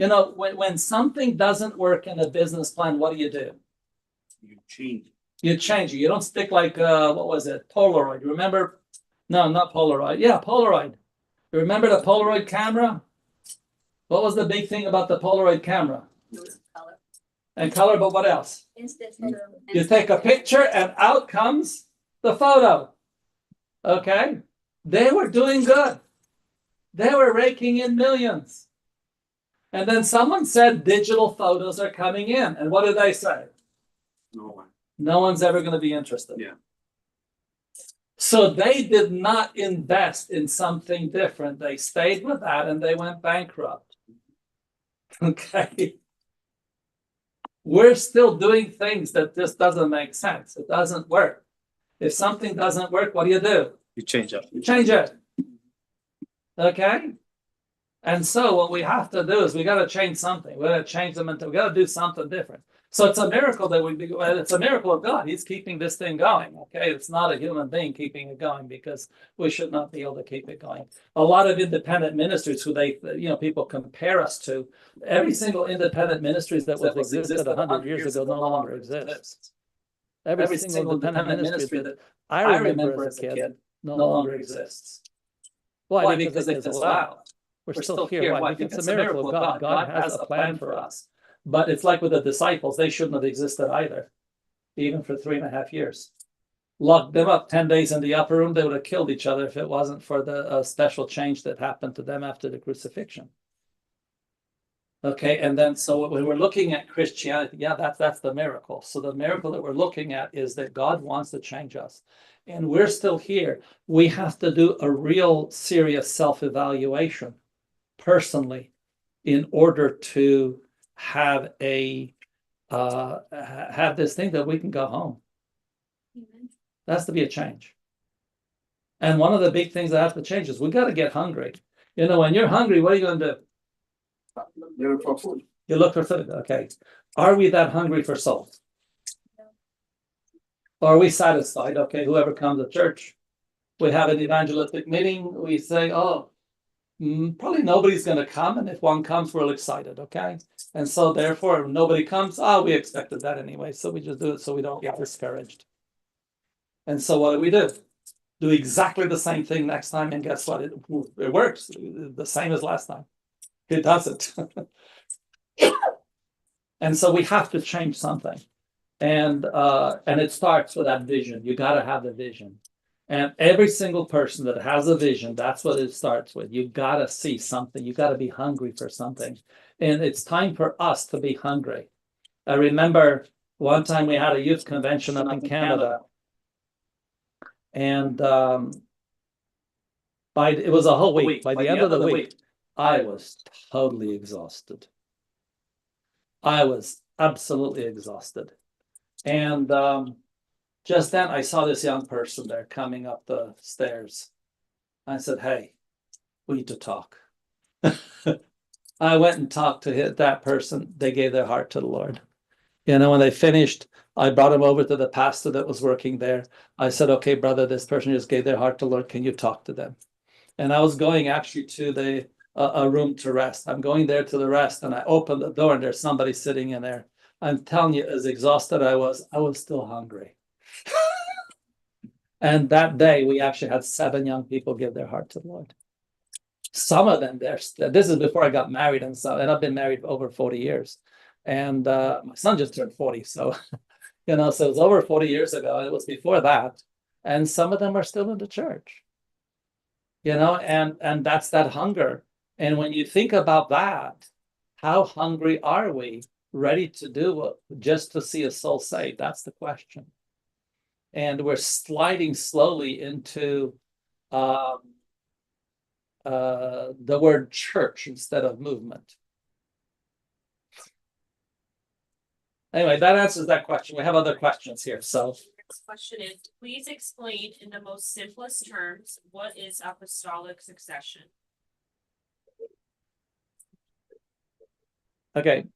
something, when something doesn't work in a business plan, what do? You change it. You change it. You don't stick like, what was it? Polaroid. Remember? No, not Polaroid. Yeah, Polaroid. Remember the Polaroid camera? What was the big thing about the Polaroid camera? Color. And color, but what else? Instant photo. You take a picture and out comes the photo. Okay? They were doing good. They were raking in millions. And then someone said digital photos are coming in. And what did they say? No one. No one's ever going to be interested. Yeah. So they did not invest in something different. They stayed with that and they went bankrupt. Okay. We're still doing things that just doesn't make sense. It doesn't work. If something doesn't work, what do? You change it. You change it. Okay. And so what we have to do is we got to change something. We got to change them into, we got to do something different. So it's a miracle that it's a miracle of God. He's keeping this thing going. Okay. It's not a human being keeping it going because we should not be able to keep it going. A lot of independent ministries who people compare us to, every single independent ministries that was existed 100 years ago no longer exists. Every single independent ministry that I remember as a kid no longer exists. Why? Because it's allowed. We're still here. Why? Because it's a miracle of God. God has a plan for us. But it's like with the disciples, they shouldn't have existed either, even for 3.5 years. Locked them up 10 days in the upper room, they would have killed each other if it wasn't for the special change that happened to them after the crucifixion. Okay, and then so when we're looking at Christianity, yeah, that's the miracle. So the miracle that we're looking at is that God wants to change us. And we're still here. We have to do a real serious self-evaluation personally in order to have have this thing that we can go home. Amen. There has to be a change. And one of the big things that has to change is we got to get hungry. When you're hungry, what are you going to do? You look for food. You look for food. Okay. Are we that hungry for souls? No. Or are we satisfied? Okay, whoever comes to church, we have an evangelistic meeting. We say, probably nobody's going to come. And if one comes, we're excited. Okay. And so therefore, if nobody comes, we expected that anyway. So we just do it so we don't get discouraged. And so what do? Do exactly the same thing next time. And guess what? It works. The same as last time. It doesn't. And so we have to change something. And it starts with that vision. You got to have the vision. And every single person that has a vision, that's what it starts with. You got to see something. You got to be hungry for something. And it's time for us to be hungry. I remember one time we had a youth convention up in Canada. And it was a whole week. By the end of the week, I was totally exhausted. I was absolutely exhausted. And just then I saw this young person there coming up the stairs. I said, hey, we need to talk. I went and talked to that person. They gave their heart to the Lord. When they finished, I brought him over to the pastor that was working there. I said, okay, brother, this person just gave their heart to the Lord. Can you talk to them? And I was going actually to a room to rest. I'm going there to the rest, and I opened the door, and there's somebody sitting in there. I'm telling you, as exhausted I was still hungry. And that day, we actually had 7 young people give their heart to the Lord. Some of them, this is before I got married, and I've been married for over 40 years. And my son just turned 40, so so it was over 40 years ago. It was before that, and some of them are still in the church. And that's that hunger. And when you think about that, how hungry are we? Ready to do just to see a soul saved? That's the question. And we're sliding slowly into the word church instead of movement. Anyway, that answers that question. We have other questions here. So next question is, please explain in the most simplest terms, what is apostolic succession? Okay.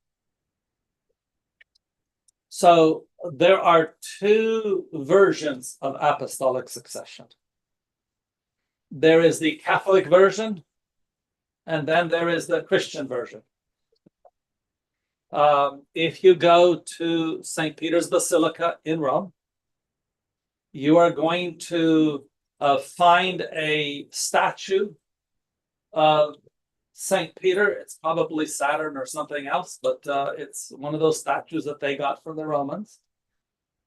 So there are 2 versions of apostolic succession. There is the Catholic version, and then there is the Christian version. If you go to St. Peter's Basilica in Rome, you are going to find a statue of St. Peter. It's probably Saturn or something else, but it's one of those statues that they got from the Romans.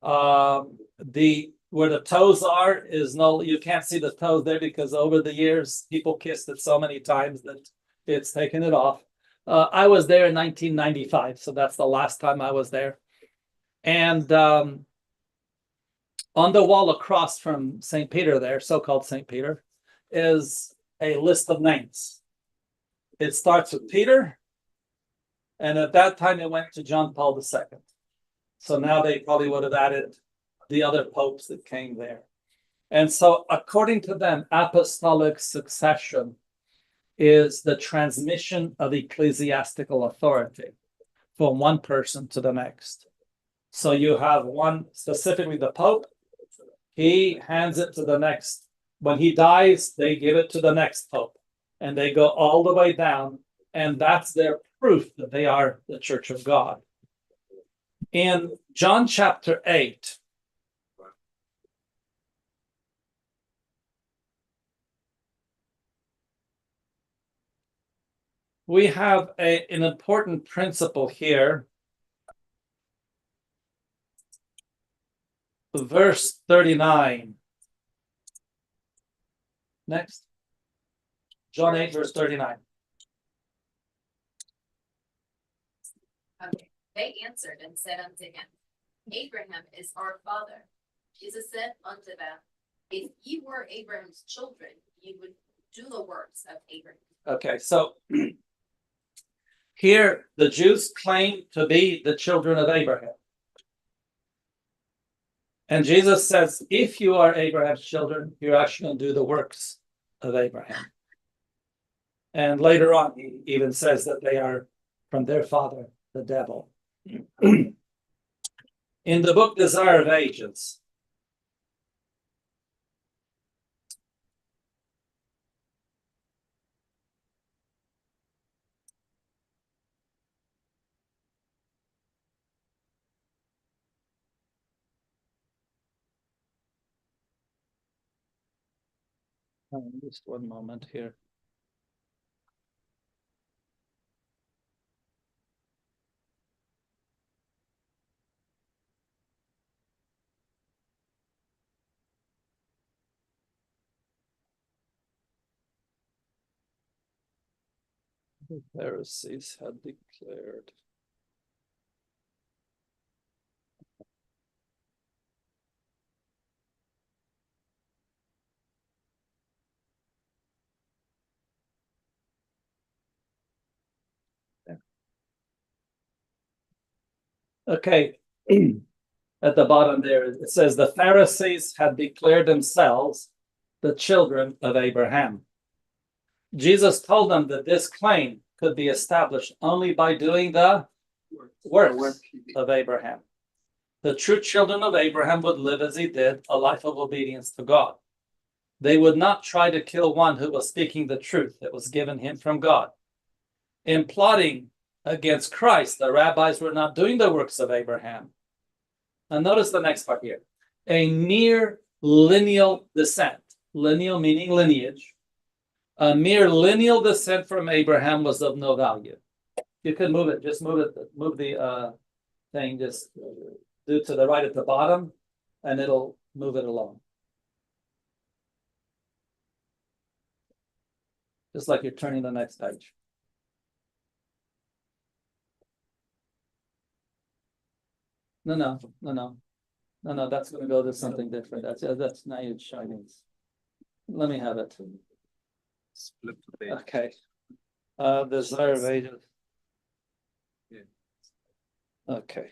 The where the toes are is no, you can't see the toes there because over the years people kissed it so many times that it's taken it off. I was there in 1995, so that's the last time I was there. And on the wall across from St. Peter there, so-called St. Peter, is a list of names. It starts with Peter, and at that time it went to John Paul II. So now they probably would have added the other popes that came there. And so according to them, apostolic succession is the transmission of ecclesiastical authority from one person to the next. So you have one, specifically the Pope, he hands it to the next. When he dies, they give it to the next Pope, and they go all the way down, and that's their proof that they are the Church of God. In John chapter 8, we have an important principle here. Verse 39. Next. John 8, verse 39. Okay. They answered and said unto him, Abraham is our father. Jesus said unto them, if ye were Abraham's children, ye would do the works of Abraham. Okay, so here the Jews claim to be the children of Abraham. And Jesus says, if you are Abraham's children, you're actually going to do the works of Abraham. And later on, he even says that they are from their father, the devil. In the book Desire of Ages, just one moment here. The Pharisees had declared. Okay, at the bottom there, it says the Pharisees had declared themselves the children of Abraham. Jesus told them that this claim could be established only by doing the works of Abraham. The true children of Abraham would live as he did, a life of obedience to God. They would not try to kill one who was speaking the truth that was given him from God. In plotting against Christ, the rabbis were not doing the works of Abraham. Now notice the next part here. A mere lineal descent, lineal meaning lineage, a mere lineal descent from Abraham was of no value. You can move it, just move it, move the thing, just do to the right at the bottom, and it'll move it along. Just like you're turning the next page. No, that's going to go to something different. That's now you're shining. Let me have it. Flip the page. Okay. Desire of Ages. Yeah. Okay.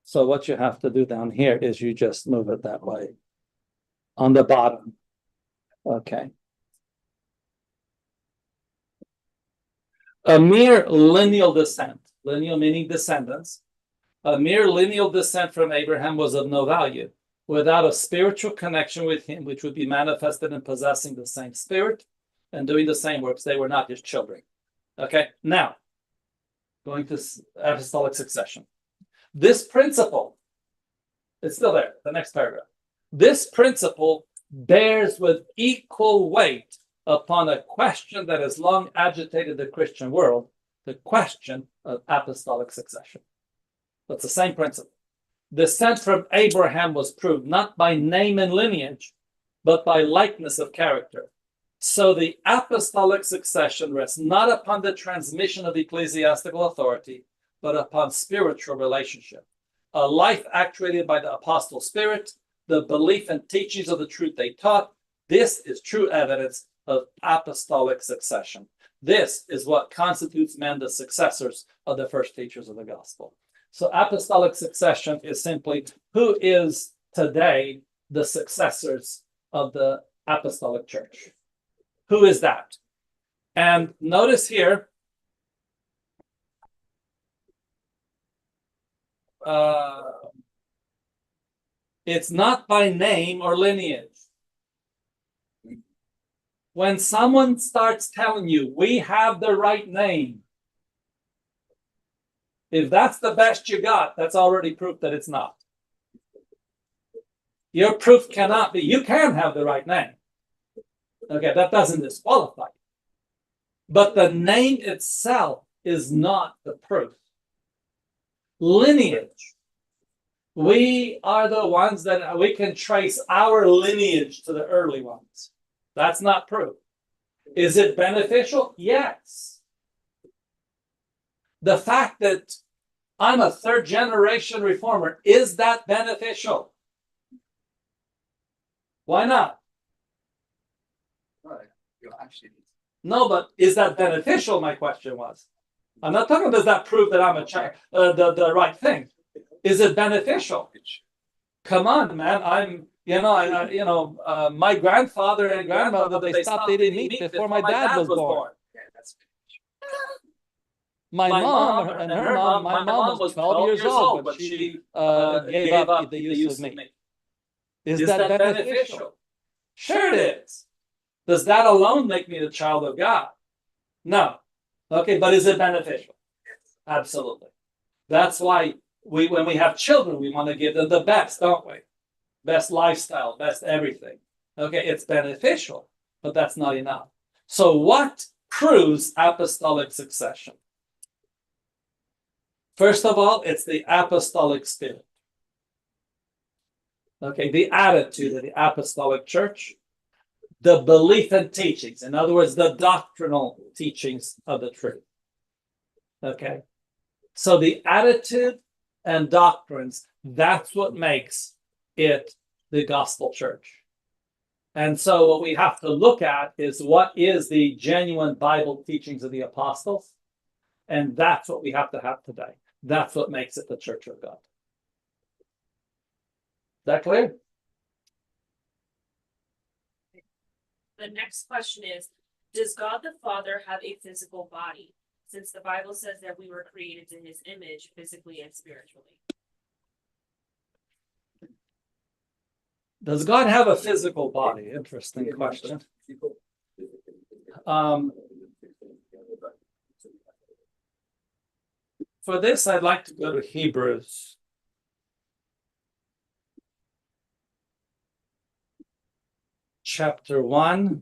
So what you have to do down here is you just move it that way. On the bottom. Okay. A mere lineal descent, lineal meaning descendants, a mere lineal descent from Abraham was of no value. Without a spiritual connection with him, which would be manifested in possessing the same spirit and doing the same works, they were not his children. Okay, now, going to apostolic succession. This principle, it's still there, the next paragraph. This principle bears with equal weight upon a question that has long agitated the Christian world, the question of apostolic succession. That's the same principle. Descent from Abraham was proved not by name and lineage, but by likeness of character. So the apostolic succession rests not upon the transmission of ecclesiastical authority, but upon spiritual relationship. A life actuated by the apostle spirit, the belief and teachings of the truth they taught. This is true evidence of apostolic succession. This is what constitutes men the successors of the first teachers of the gospel. So apostolic succession is simply who is today the successors of the apostolic church. Who is that? And notice here, it's not by name or lineage. When someone starts telling you, we have the right name, if that's the best you got, that's already proof that it's not. Your proof cannot be, you can have the right name. Okay, that doesn't disqualify you. But the name itself is not the proof. Lineage. We are the ones that we can trace our lineage to the early ones. That's not proof. Is it beneficial? Yes. The fact that I'm a third generation reformer, is that beneficial? Why not? Right. You actually. No, but is that beneficial? My question was. I'm not talking. Does that prove that I'm the right thing? Is it beneficial? Come on, man. I'm. My grandfather and grandmother they stopped eating meat before my dad was born. Yeah, that's My mom and her mom. My mom was 12 years old when she gave up the use of meat. Is that beneficial? Sure it is. Does that alone make me the child of God? No. Okay, but is it beneficial? Absolutely. That's why when we have children, we want to give them the best, don't we? Best lifestyle, best everything. Okay, it's beneficial, but that's not enough. So what proves apostolic succession? First of all, it's the apostolic spirit. Okay, the attitude of the apostolic church, the belief and teachings, in other words, the doctrinal teachings of the truth. Okay, so the attitude and doctrines, that's what makes it the gospel church. And so what we have to look at is what is the genuine Bible teachings of the apostles, and that's what we have to have today. That's what makes it the church of God. Is that clear? The next question is, does God the Father have a physical body? Since the Bible says that we were created in his image, physically and spiritually. Does God have a physical body? Interesting question. For this, I'd like to go to Hebrews. Chapter 1.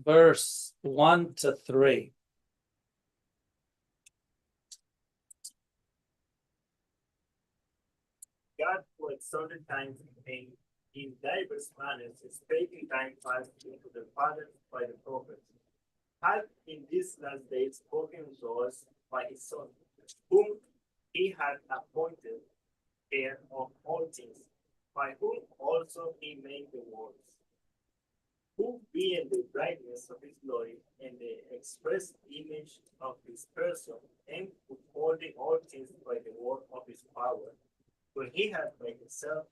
Verse 1 to 3. God for a certain time and in diverse manners spake in time past into the fathers by the prophets, hath in these last days spoken to us by his Son, whom he had appointed heir of all things, by whom also he made the worlds, who being the brightness of his glory and the express image of his person, and upholding all things by the word of his power, when he had by himself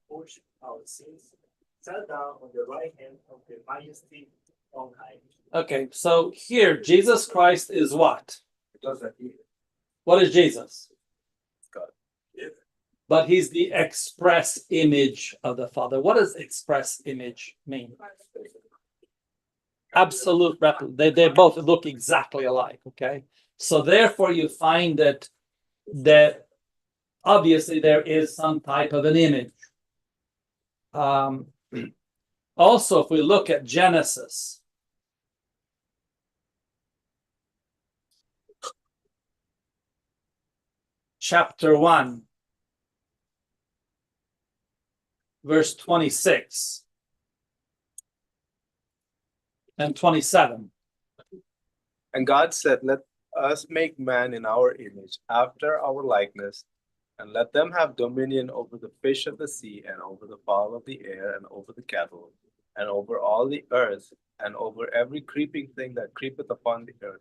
pushed our sins, sat down on the right hand of the majesty on high. Okay, so here, Jesus Christ is what? Because that he What is Jesus? God. Yeah. but he's the express image of the Father. What does express image mean? Absolute replica. They both look exactly alike, okay? So therefore you find that obviously there is some type of an image. Also, if we look at Genesis, chapter 1, verse 26 and 27. And God said, let us make man in our image, after our likeness, and let them have dominion over the fish of the sea, and over the fowl of the air, and over the cattle, and over all the earth, and over every creeping thing that creepeth upon the earth.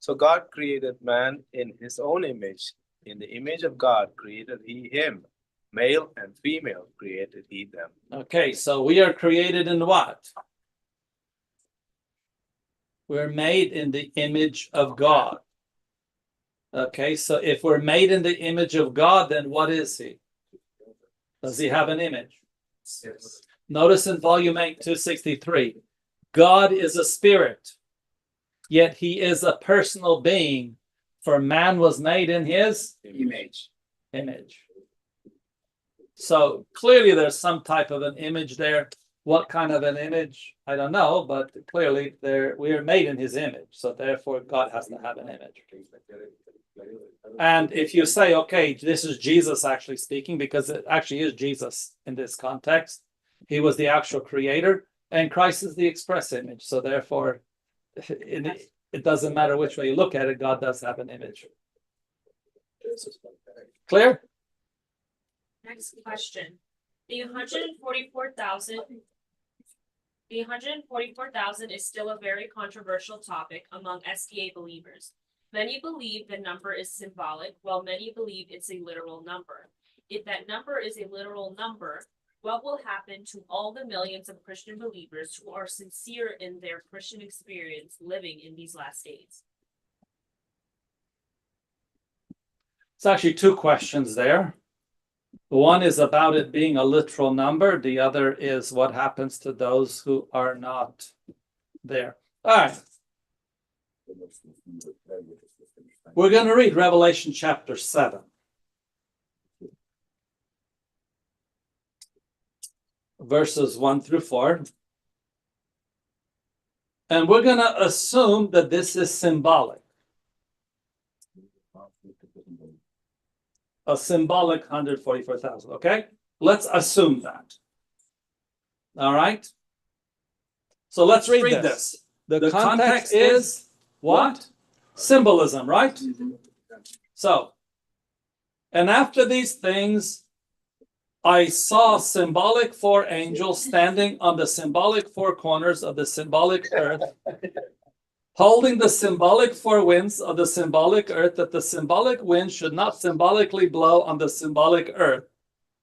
So God created man in his own image. In the image of God created he him. Male and female created he them. Okay, so we are created in what? We're made in the image of God. Okay, so if we're made in the image of God, then what is he? Does he have an image? Yes. Notice in volume 8, 263, God is a spirit, yet he is a personal being, for man was made in his Image. So clearly there's some type of an image there. What kind of an image? I don't know, but clearly we are made in his image. So therefore God has to have an image. And if you say, okay, this is Jesus actually speaking, because it actually is Jesus in this context. He was the actual creator, and Christ is the express image. So therefore, it doesn't matter which way you look at it, God does have an image. Clear? Next question. The 144,000 is still a very controversial topic among SDA believers. Many believe the number is symbolic, while many believe it's a literal number. If that number is a literal number, what will happen to all the millions of Christian believers who are sincere in their Christian experience living in these last days? It's actually two questions there. One is about it being a literal number. The other is what happens to those who are not there. All right. We're going to read Revelation chapter 7. Verses 1 through 4. And we're going to assume that this is symbolic. A symbolic 144,000, okay? Let's assume that. All right? So let's read this. The context is what? Symbolism, right? So, and after these things, I saw symbolic four angels standing on the symbolic four corners of the symbolic earth, holding the symbolic four winds of the symbolic earth, that the symbolic wind should not symbolically blow on the symbolic earth,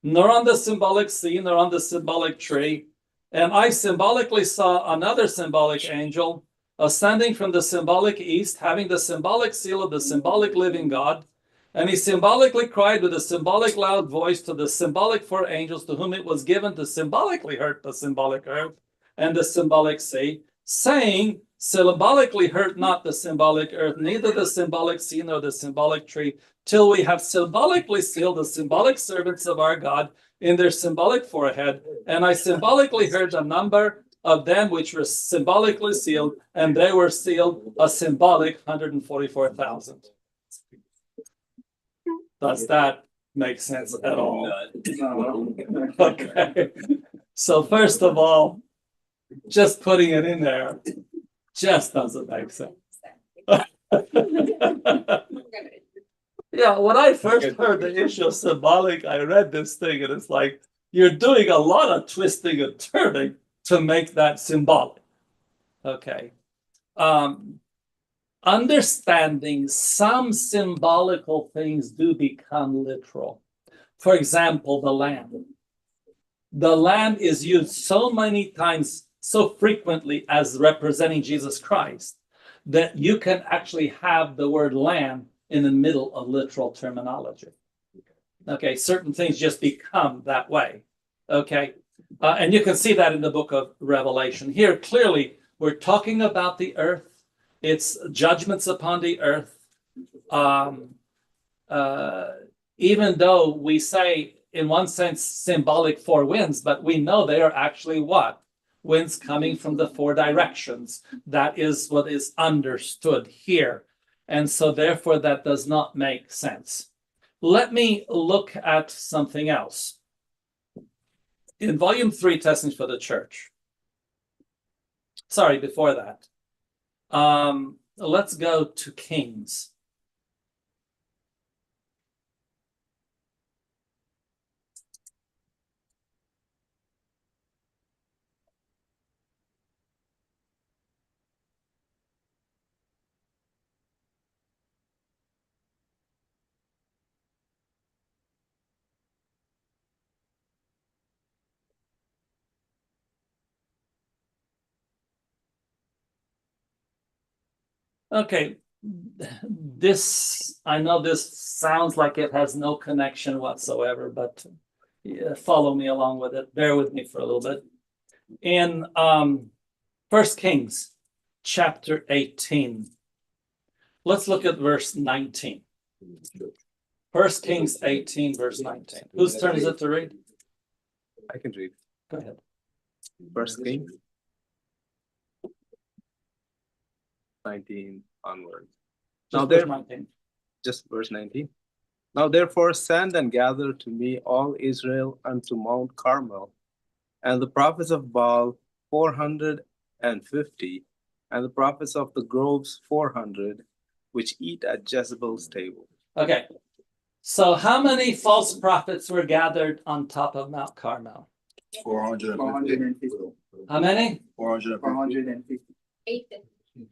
nor on the symbolic sea, nor on the symbolic tree. And I symbolically saw another symbolic angel ascending from the symbolic east, having the symbolic seal of the symbolic living God. And he symbolically cried with a symbolic loud voice to the symbolic four angels to whom it was given to symbolically hurt the symbolic earth and the symbolic sea, saying, symbolically hurt not the symbolic earth, neither the symbolic sea nor the symbolic tree, till we have symbolically sealed the symbolic servants of our God in their symbolic forehead. And I symbolically heard the number of them which were symbolically sealed, and they were sealed a symbolic 144,000. Does that make sense at all? No. Okay. So first of all, just putting it in there just doesn't make sense. Yeah, when I first heard the issue of symbolic, I read this thing and it's like, you're doing a lot of twisting and turning to make that symbolic. Okay. Understanding some symbolical things do become literal. For example, the lamb. The lamb is used so many times, so frequently as representing Jesus Christ, that you can actually have the word lamb in the middle of literal terminology. Okay, certain things just become that way. Okay, and you can see that in the book of Revelation. Here, clearly, we're talking about the earth. It's judgments upon the earth. Even though we say, in one sense, symbolic four winds, but we know they are actually what? Winds coming from the four directions. That is what is understood here. And so, therefore, that does not make sense. Let me look at something else. In volume 3, Testaments for the Church. Sorry, before that. Let's go to Kings. Okay, I know this sounds like it has no connection whatsoever, but follow me along with it. Bear with me for a little bit. In 1 Kings chapter 18, let's look at verse 19. 1 Kings 18, verse 19. Whose turn is it to read? I can read. Go ahead. First Kings 19 onwards. Now Just verse there, 19. just verse 19. Now therefore send and gather to me all Israel unto Mount Carmel, and the prophets of Baal 450, and the prophets of the groves 400, which eat at Jezebel's table. Okay. So how many false prophets were gathered on top of Mount Carmel? 450. How many? 450. 850.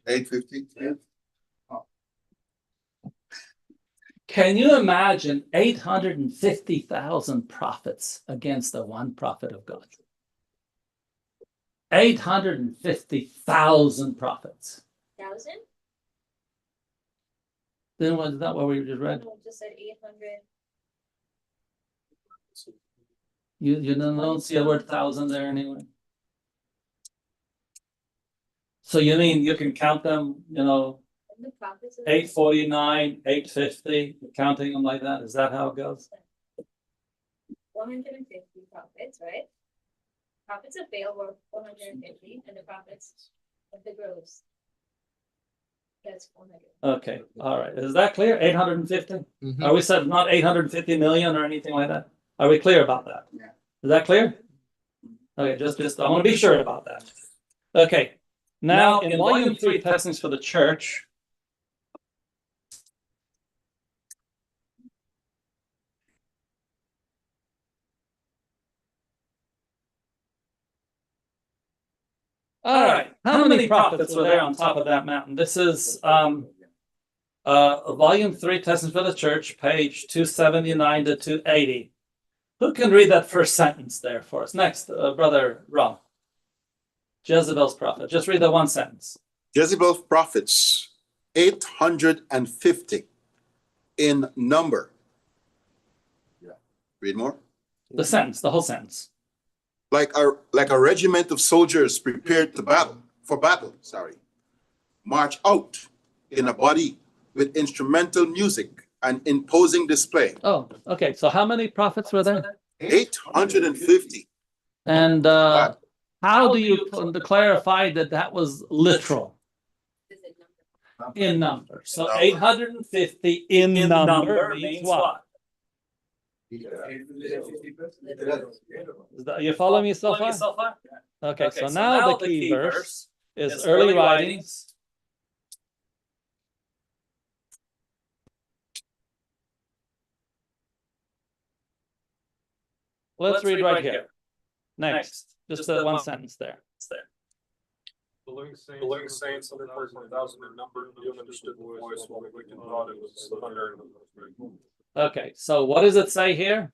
850. Yeah. Can you imagine 850,000 prophets against the one prophet of God? 850,000 prophets. 1,000? Then was that what we just read? No, just said 800. You don't see the word thousand there anyway. So you mean you can count them, And the prophets of 849, 850, counting them like that? Is that how it goes? 150 prophets, right? Prophets of Baal were 450, and the prophets of the groves. That's 400. Okay, all right. Is that clear? 850? Mhm. Are we said not 850 million or anything like that? Are we clear about that? Yeah. Is that clear? Okay, just I want to be sure about that. Okay. Now in volume 3, Testaments for the Church. All right. How many prophets were there on top of that mountain? This is volume 3, Testaments for the Church, page 279 to 280. Who can read that first sentence there for us? Next, Brother Ron. Jezebel's prophet. Just read that one sentence. Jezebel's prophets, 850 in number. Yeah. Read more. The sentence, the whole sentence. Like a regiment of soldiers prepared to battle, march out in a body with instrumental music and imposing display. Oh, okay. So how many prophets were there? 850. And how do you clarify that that was literal? Is it number? In number. So 850 in number means what? You follow me so far? Okay, so now the key verse is early writings. Let's read right here. Next, just that one sentence there. The living saints, 144,000 in number, you understood the voice, while the wicked thought it was thunder. Okay, so what does it say here?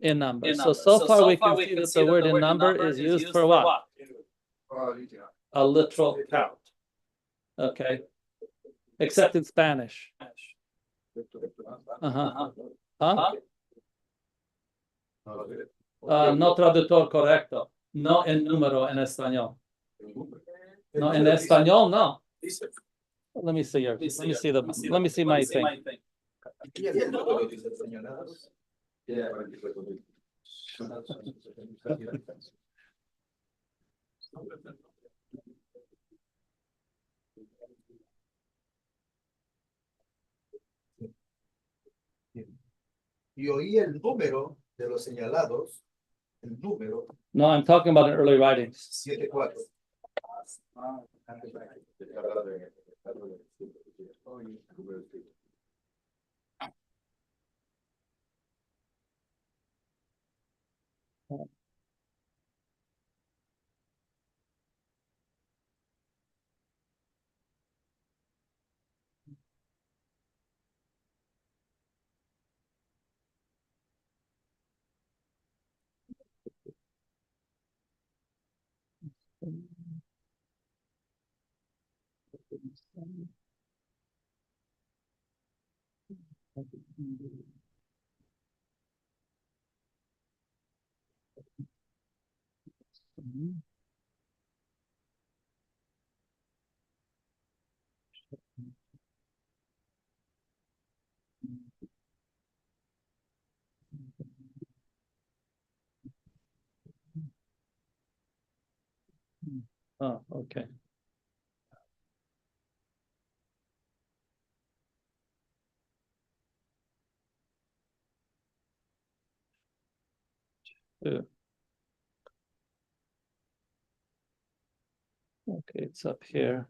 In number. So far we can see that the word in number is used for what? A literal count. Okay. Except in Spanish. Ajá. ¿Ah? No traductor correcto. No en número en español. No, en español, no. Let me see here. Let me see my thing. Y oí el número de los señalados, el número No, I'm talking about in early writings. 74. Oh, okay. Yeah. Okay, it's up here.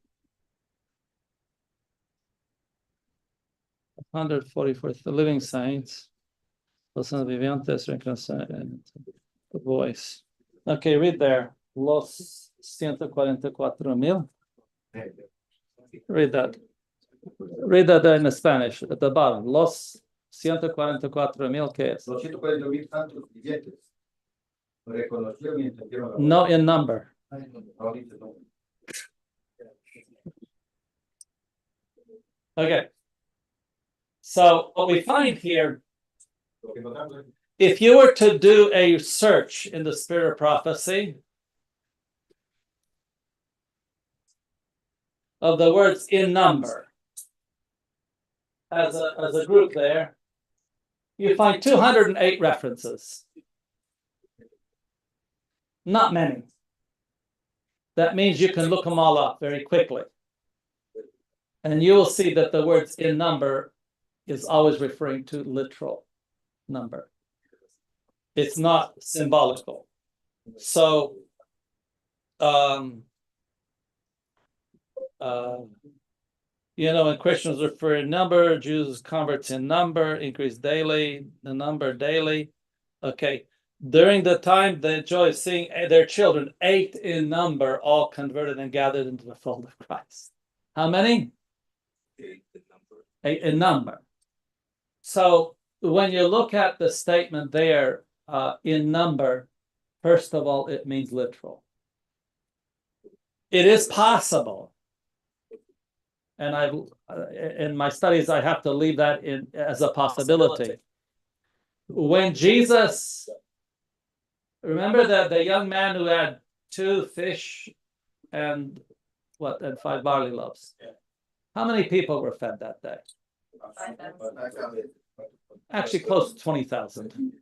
144, the living saints. Los vivientes reconciliados. The voice. Okay, read there. Los 144,000. Read that. Read that in Spanish at the bottom. Los 144,000, ¿qué es? Los 140,000 santos vivientes reconocieron y entendieron la No in number. No dice no. Okay. So what we find here, Lo que notamos es if you were to do a search in the spirit of prophecy of the words in number as a group there, you find 208 references. Not many. That means you can look them all up very quickly. And you will see that the words in number is always referring to literal number. It's not symbolical. So, when Christians refer in number, Jews converts in number, increase daily, the number daily. Okay. During the time they enjoy seeing their children, 8 in number, all converted and gathered into the fold of Christ. How many? 8 in number. So when you look at the statement there, in number, first of all, it means literal. It is possible, and in my studies, I have to leave that in as a possibility. When Jesus, remember that the young man who had 2 fish and 5 barley loaves. How many people were fed that day? Actually, close to 20,000.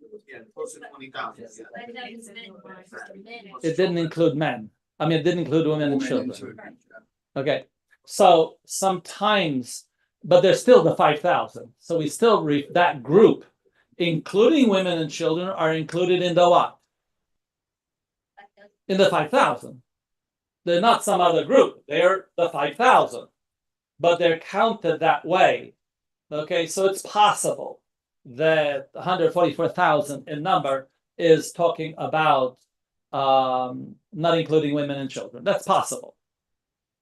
It didn't include men. I mean, it didn't include women and children. Okay, so sometimes, but there's still the 5,000. So we still that group, including women and children, are included in the what? In the 5,000. They're not some other group. They're the 5,000, but they're counted that way. Okay, so it's possible that 144,000 in number is talking about not including women and children. That's possible,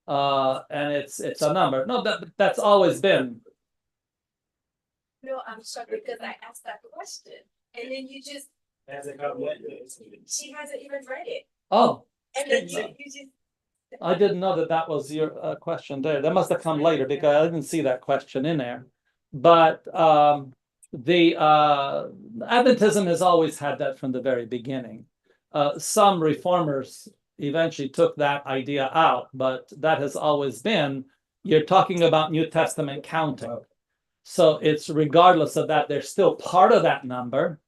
and it's a number. No, that's always been. No, I'm shocked because I asked that question and then you just. She hasn't even read it. Oh. And then you just. I didn't know that was your question there. That must have come later because I didn't see that question in there. But the Adventism has always had that from the very beginning. Some reformers eventually took that idea out, but that has always been, you're talking about New Testament counting. So it's regardless of that, they're still part of that number.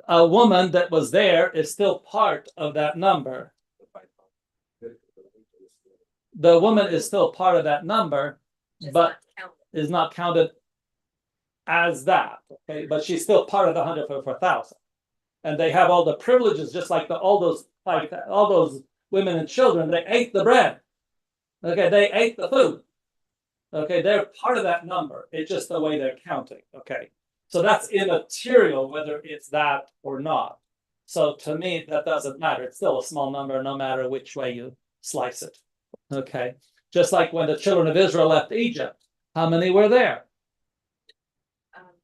A woman that was there is still part of that number. The woman is still part of that number, but is not counted as that. Okay, but she's still part of the 144,000, and they have all the privileges, just like all those women and children. They ate the bread. Okay, they ate the food. Okay, they're part of that number. It's just the way they're counting. Okay, so that's immaterial whether it's that or not. So to me, that doesn't matter. It's still a small number, no matter which way you slice it. Okay, just like when the children of Israel left Egypt, how many were there?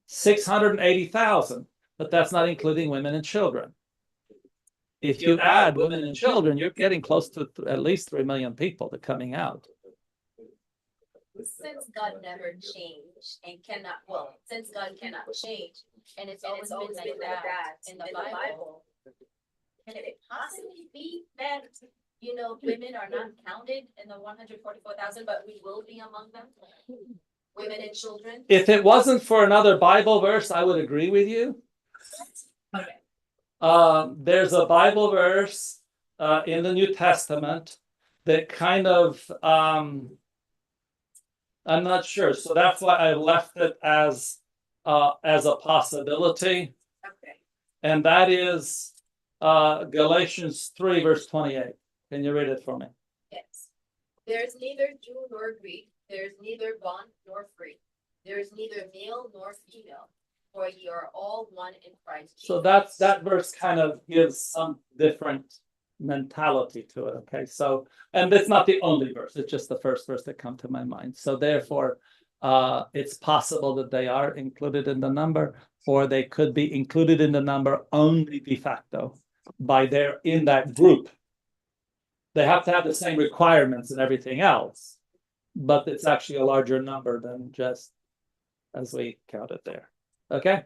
680,000, but that's not including women and children. If you add women and children, you're getting close to at least 3 million people that are coming out. Since God never changed and since God cannot change, and it's always been like that in the Bible, can it possibly be that, women are not counted in the 144,000, but we will be among them? Women and children? If it wasn't for another Bible verse, I would agree with you. Okay. There's a Bible verse in the New Testament that kind of, I'm not sure. So that's why I left it as a possibility. Okay. And that is Galatians 3, verse 28. Can you read it for me? Yes. There's neither Jew nor Greek. There's neither bond nor free. There's neither male nor female, for ye are all one in Christ Jesus. So that verse kind of gives some different mentality to it. Okay, so, and it's not the only verse, it's just the first verse that come to my mind. So therefore, it's possible that they are included in the number, or they could be included in the number only de facto by they're in that group. They have to have the same requirements and everything else, but it's actually a larger number than just as we counted there. Okay,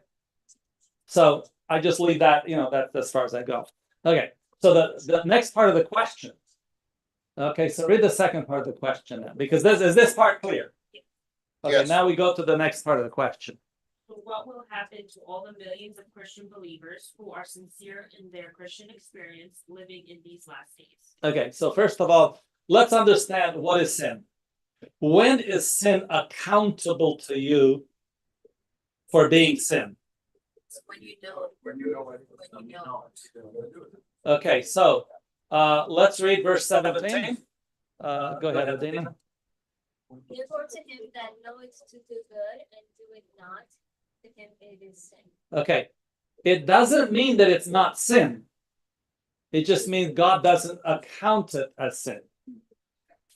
so I just leave that, that's as far as I go. Okay, so the next part of the question. Okay, so read the second part of the question now, because is this part clear? Okay, Yes. now we go to the next part of the question. So what will happen to all the millions of Christian believers who are sincere in their Christian experience living in these last days? Okay, so first of all, let's understand what is sin. When is sin accountable to you for being sin? When you know. When you know it. Okay, so let's read verse 17. Go ahead, Adina. Therefore to him that knoweth to do good and do it not, to him it is sin. Okay, it doesn't mean that it's not sin. It just means God doesn't account it as sin.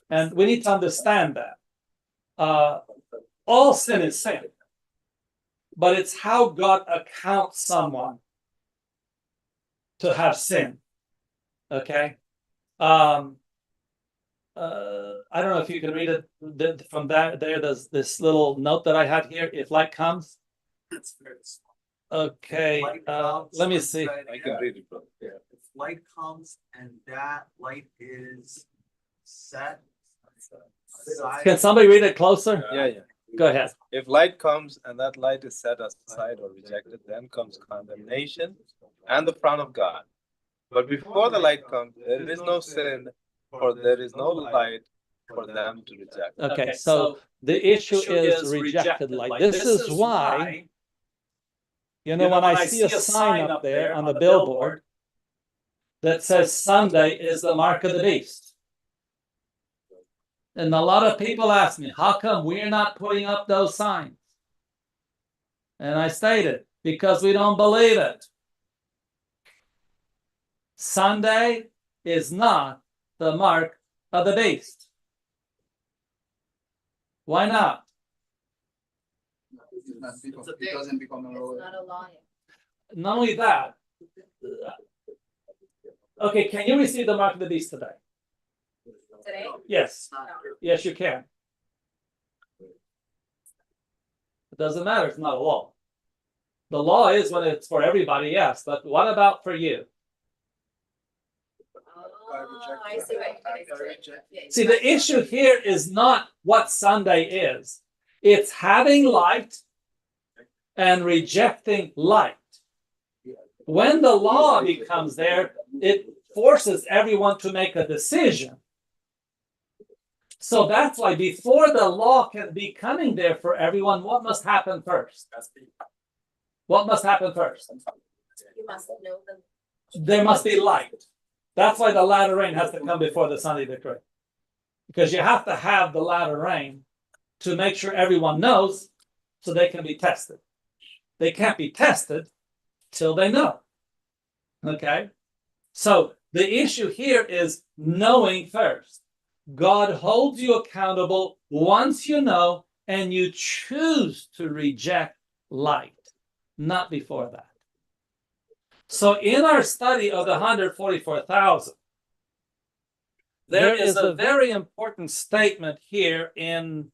And we need to understand that. All sin is sin. But it's how God accounts someone to have sin. Okay? I don't know if you can read it from there's this little note that I have here. If light comes. Okay, let me see. I can read it, bro. Yeah. If light comes and that light is set aside. Can somebody read it closer? Yeah. Go ahead. If light comes and that light is set aside or rejected, then comes condemnation and the frown of God. But before the light comes, there is no sin, for there is no light for them to reject. Okay, so the issue is rejected light. This is why, when I see a sign up there on the billboard that says Sunday is the mark of the beast. And a lot of people ask me, how come we're not putting up those signs? And I stated, because we don't believe it. Sunday is not the mark of the beast. Why not? It doesn't become a It's not a lie. Not only that. Okay, can you receive the mark of the beast today? Today? Yes. No. Yes, you can. It doesn't matter, it's not a law. The law is when it's for everybody, yes, but what about for you? Oh, I see what you're saying. See, the issue here is not what Sunday is. It's having light and rejecting light. When the law becomes there, it forces everyone to make a decision. So that's why before the law can be coming there for everyone, what must happen first? What must happen first? You must know them. There must be light. That's why the latter rain has to come before the Sunday decree. Because you have to have the latter rain to make sure everyone knows so they can be tested. They can't be tested till they know. Okay? So the issue here is knowing first. God holds you accountable once you know and you choose to reject light, not before that. So in our study of the 144,000, there is a very important statement here in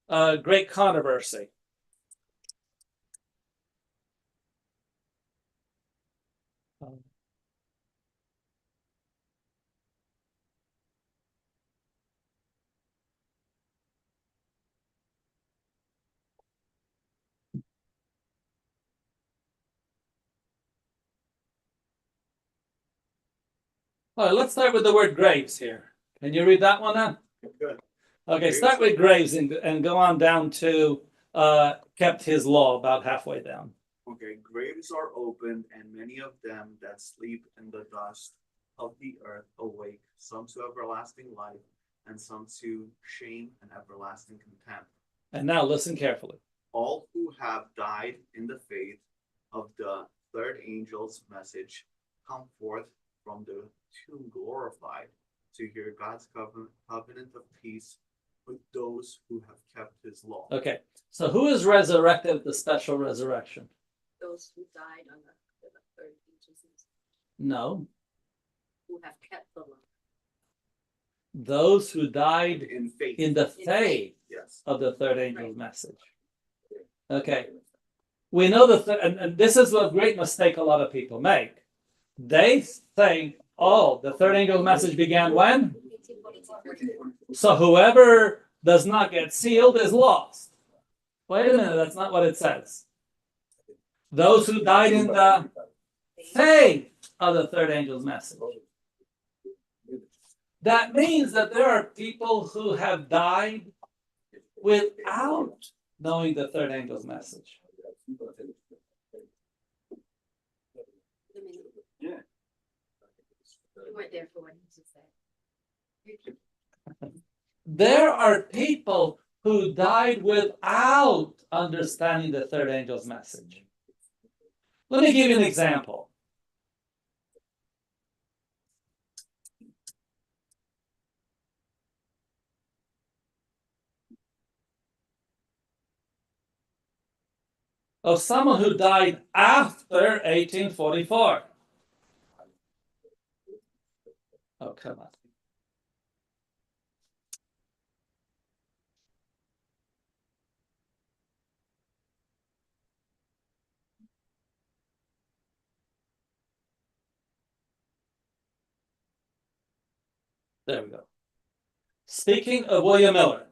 Great Controversy. All right, let's start with the word graves here. Can you read that one then? Good. Okay, start with graves and go on down to kept his law, about halfway down. Okay, graves are opened, and many of them that sleep in the dust of the earth awake, some to everlasting life, and some to shame and everlasting contempt. And now listen carefully. All who have died in the faith of the third angel's message come forth from the tomb glorified to hear God's covenant of peace with those who have kept his law. Okay, so who is resurrected at the special resurrection? Those who died on the third angel's message, No, who have kept the law. those who died In faith. in the faith Yes. of the third angel's message. Okay, we know and this is a great mistake a lot of people make. They think, oh, the third angel's message began when? So whoever does not get sealed is lost. Wait a minute, that's not what it says. Those who died in the faith of the third angel's message. That means that there are people who have died without knowing the third angel's message. You weren't there for what he just said. There are people who died without understanding the third angel's message. Let me give you an example. Of someone who died after 1844. Oh, come on. There we go. Speaking of William Miller.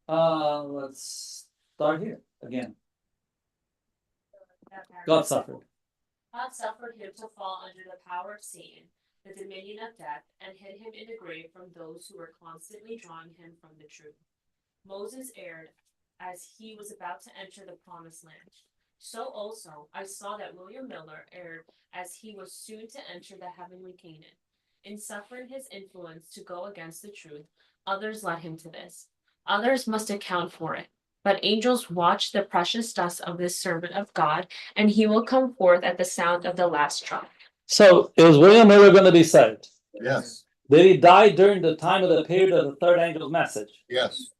Let's start here again. God suffered. God suffered him to fall under the power of Satan, the dominion of death, and hid him in the grave from those who were constantly drawing him from the truth. Moses erred as he was about to enter the promised land. So also I saw that William Miller erred as he was soon to enter the heavenly Canaan. In suffering his influence to go against the truth, others led him to this. Others must account for it. But angels watch the precious dust of this servant of God, and he will come forth at the sound of the last trump. So, is William Miller going to be saved? Yes, Did he die during the time of the period of the third angel's message? yes,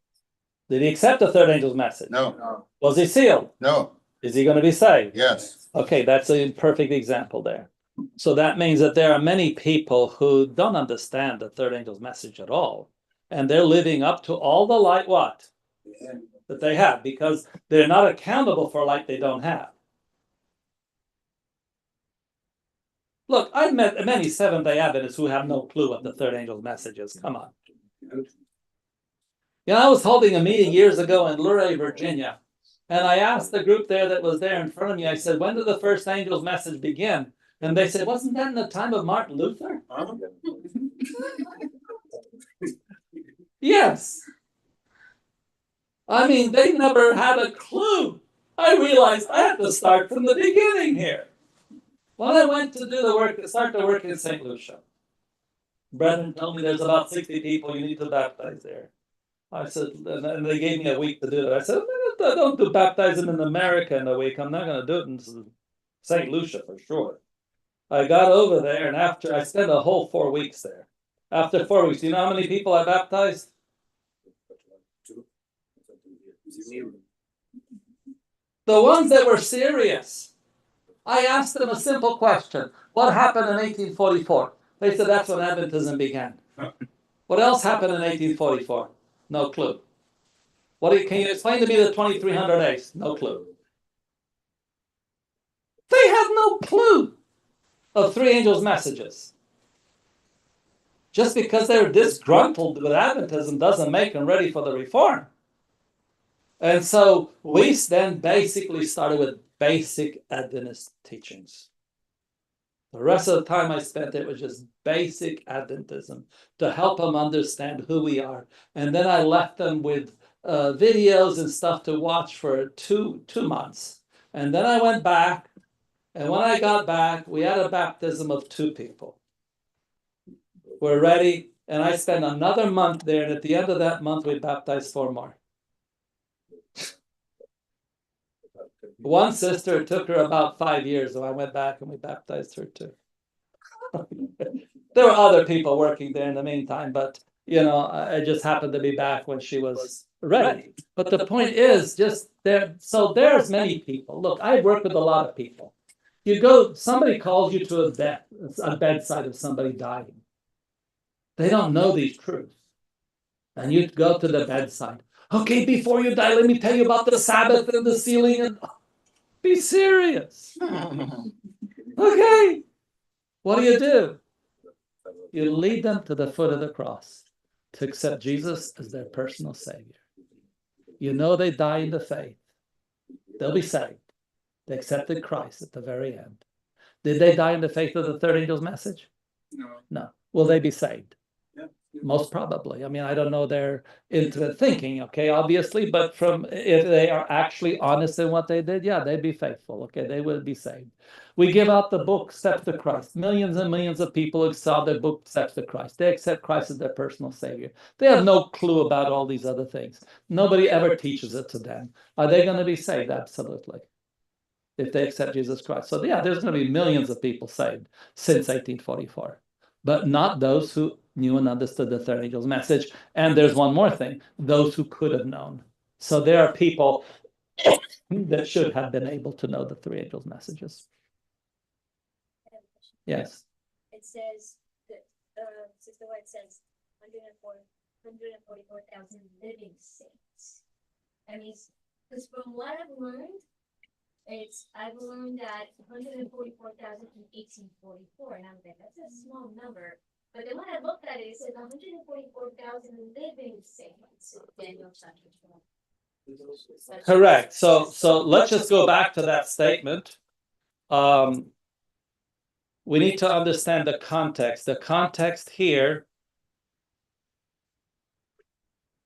Did he accept the third angel's message? no, Was he sealed? no, Is he going to be saved? yes. Okay, that's a perfect example there. So that means that there are many people who don't understand the third angel's message at all. And they're living up to all the light what? that they have, because they're not accountable for light they don't have. Look, I've met many Seventh-day Adventists who have no clue what the third angel's message is. Come on. You know, I was holding a meeting years ago in Luray, Virginia, and I asked the group there that was there in front of me, I said, when did the first angel's message begin? And they said, wasn't that in the time of Martin Luther? Yes. I mean, they never had a clue. I realized I had to start from the beginning here. When I went to do the work, start to work in St. Lucia, brethren told me there's about 60 people you need to baptize there. I said, and they gave me a week to do it. I said, I don't do baptizing in America in a week. I'm not going to do it in St. Lucia for sure. I got over there, and after I spent a whole 4 weeks there. After 4 weeks, do you know how many people I baptized? The ones that were serious. I asked them a simple question. What happened in 1844? They said that's when Adventism began. What else happened in 1844? No clue. Can you explain to me the 2300 days? No clue. They had no clue of three angels' messages. Just because they're disgruntled with Adventism doesn't make them ready for the reform. And so we then basically started with basic Adventist teachings. The rest of the time I spent there was just basic Adventism to help them understand who we are. And then I left them with videos and stuff to watch for two months. And then I went back, and when I got back, we had a baptism of 2 people. We're ready, and I spent another month there, and at the end of that month, we baptized 4 more. One sister, it took her about 5 years, so I went back and we baptized her too. There were other people working there in the meantime, but you know, I just happened to be back when she was ready. But the point is, just there. So there's many people. Look, I work with a lot of people. You go, somebody calls you to a bedside of somebody dying. They don't know these truths, and you go to the bedside. Okay, before you die, let me tell you about the Sabbath and the sealing and. Be serious. Okay. What do? You lead them to the foot of the cross to accept Jesus as their personal Savior. You know they die in the faith. They'll be saved. They accepted Christ at the very end. Did they die in the faith of the third angel's message? No. Will they be saved? Most probably. I mean, I don't know their intimate thinking, okay, obviously, but if they are actually honest in what they did, yeah, they'd be faithful, okay, they would be saved. We give out the book, Steps to Christ. Millions and millions of people saw the book, Steps to Christ. They accept Christ as their personal Savior. They have no clue about all these other things. Nobody ever teaches it to them. Are they going to be saved? Absolutely. If they accept Jesus Christ. So yeah, there's going to be millions of people saved since 1844. But not those who knew and understood the third angel's message. And there's one more thing, those who could have known. So there are people that should have been able to know the three angels' messages. Yes. It says that Sister White says 144,000 living saints. I mean, because from what I've learned, I've learned that 144,000 in 1844, and I'm like, that's a small number. But then when I looked at it, it says 144,000 living saints. Daniel chapter 12. Correct. So let's just go back to that statement. We need to understand the context. The context here.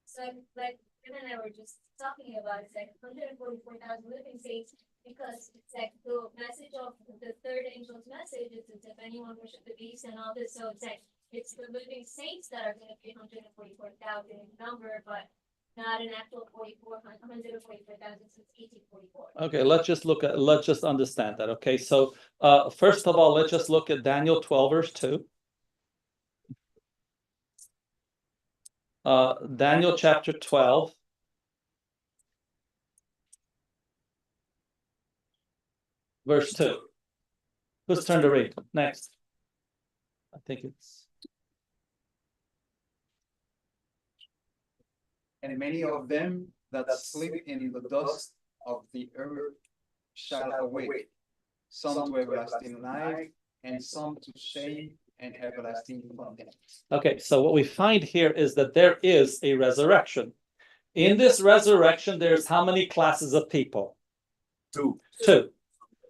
So like Kim and I were just talking about, it's like 144,000 living saints, because it's like the message of the third angel's message is if anyone worship the beast and all this. So it's like it's the living saints that are going to be 144,000 in number, but not an actual 144,000 since 1844. Okay, let's just understand that. Okay, so first of all, let's just look at Daniel 12, verse 2. Daniel chapter 12. Verse 2. Whose turn to read? Next. I think it's. And many of them that sleep in the dust of the earth shall awake, some to everlasting life, and some to shame and everlasting contempt. Okay, so what we find here is that there is a resurrection. In this resurrection, there's how many classes of people? Two.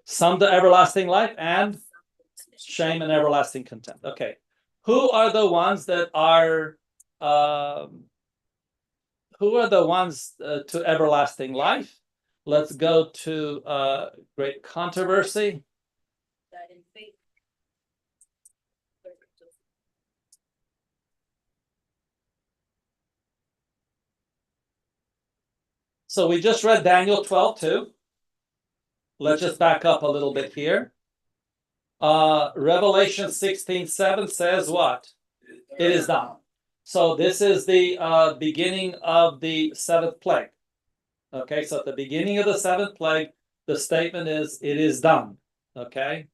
Some to everlasting life and shame and everlasting contempt. Okay. Who are the ones that are to everlasting life? Let's go to great controversy. So we just read Daniel 12:2. Let's just back up a little bit here. Revelation 16:7 says what? It is done. So this is the beginning of the seventh plague. Okay, so at the beginning of the seventh plague, the statement is, it is done. Okay,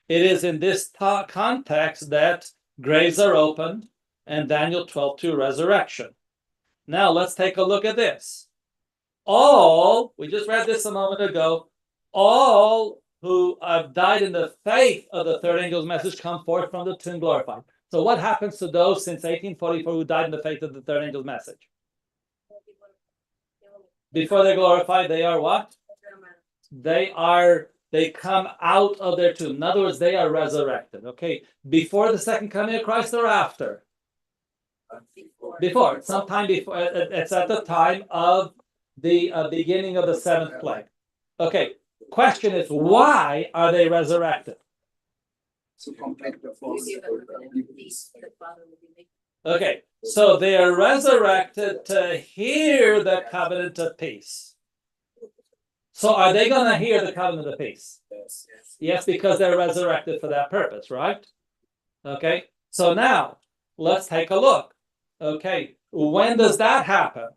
it is in this context that graves are opened and Daniel 12:2 resurrection. Now let's take a look at this. We just read this a moment ago, all who have died in the faith of the third angel's message come forth from the tomb glorified. So what happens to those since 1844 who died in the faith of the third angel's message? Before they're glorified, they are what? They come out of their tomb. In other words, they are resurrected. Okay, before the second coming of Christ or after? Before, sometime before. It's at the time of the beginning of the seventh plague. Okay, question is, why are they resurrected? Okay, so they are resurrected to hear the covenant of peace. So are they going to hear the covenant of peace? Yes, because they're resurrected for that purpose, right? Okay, so now let's take a look. Okay, when does that happen?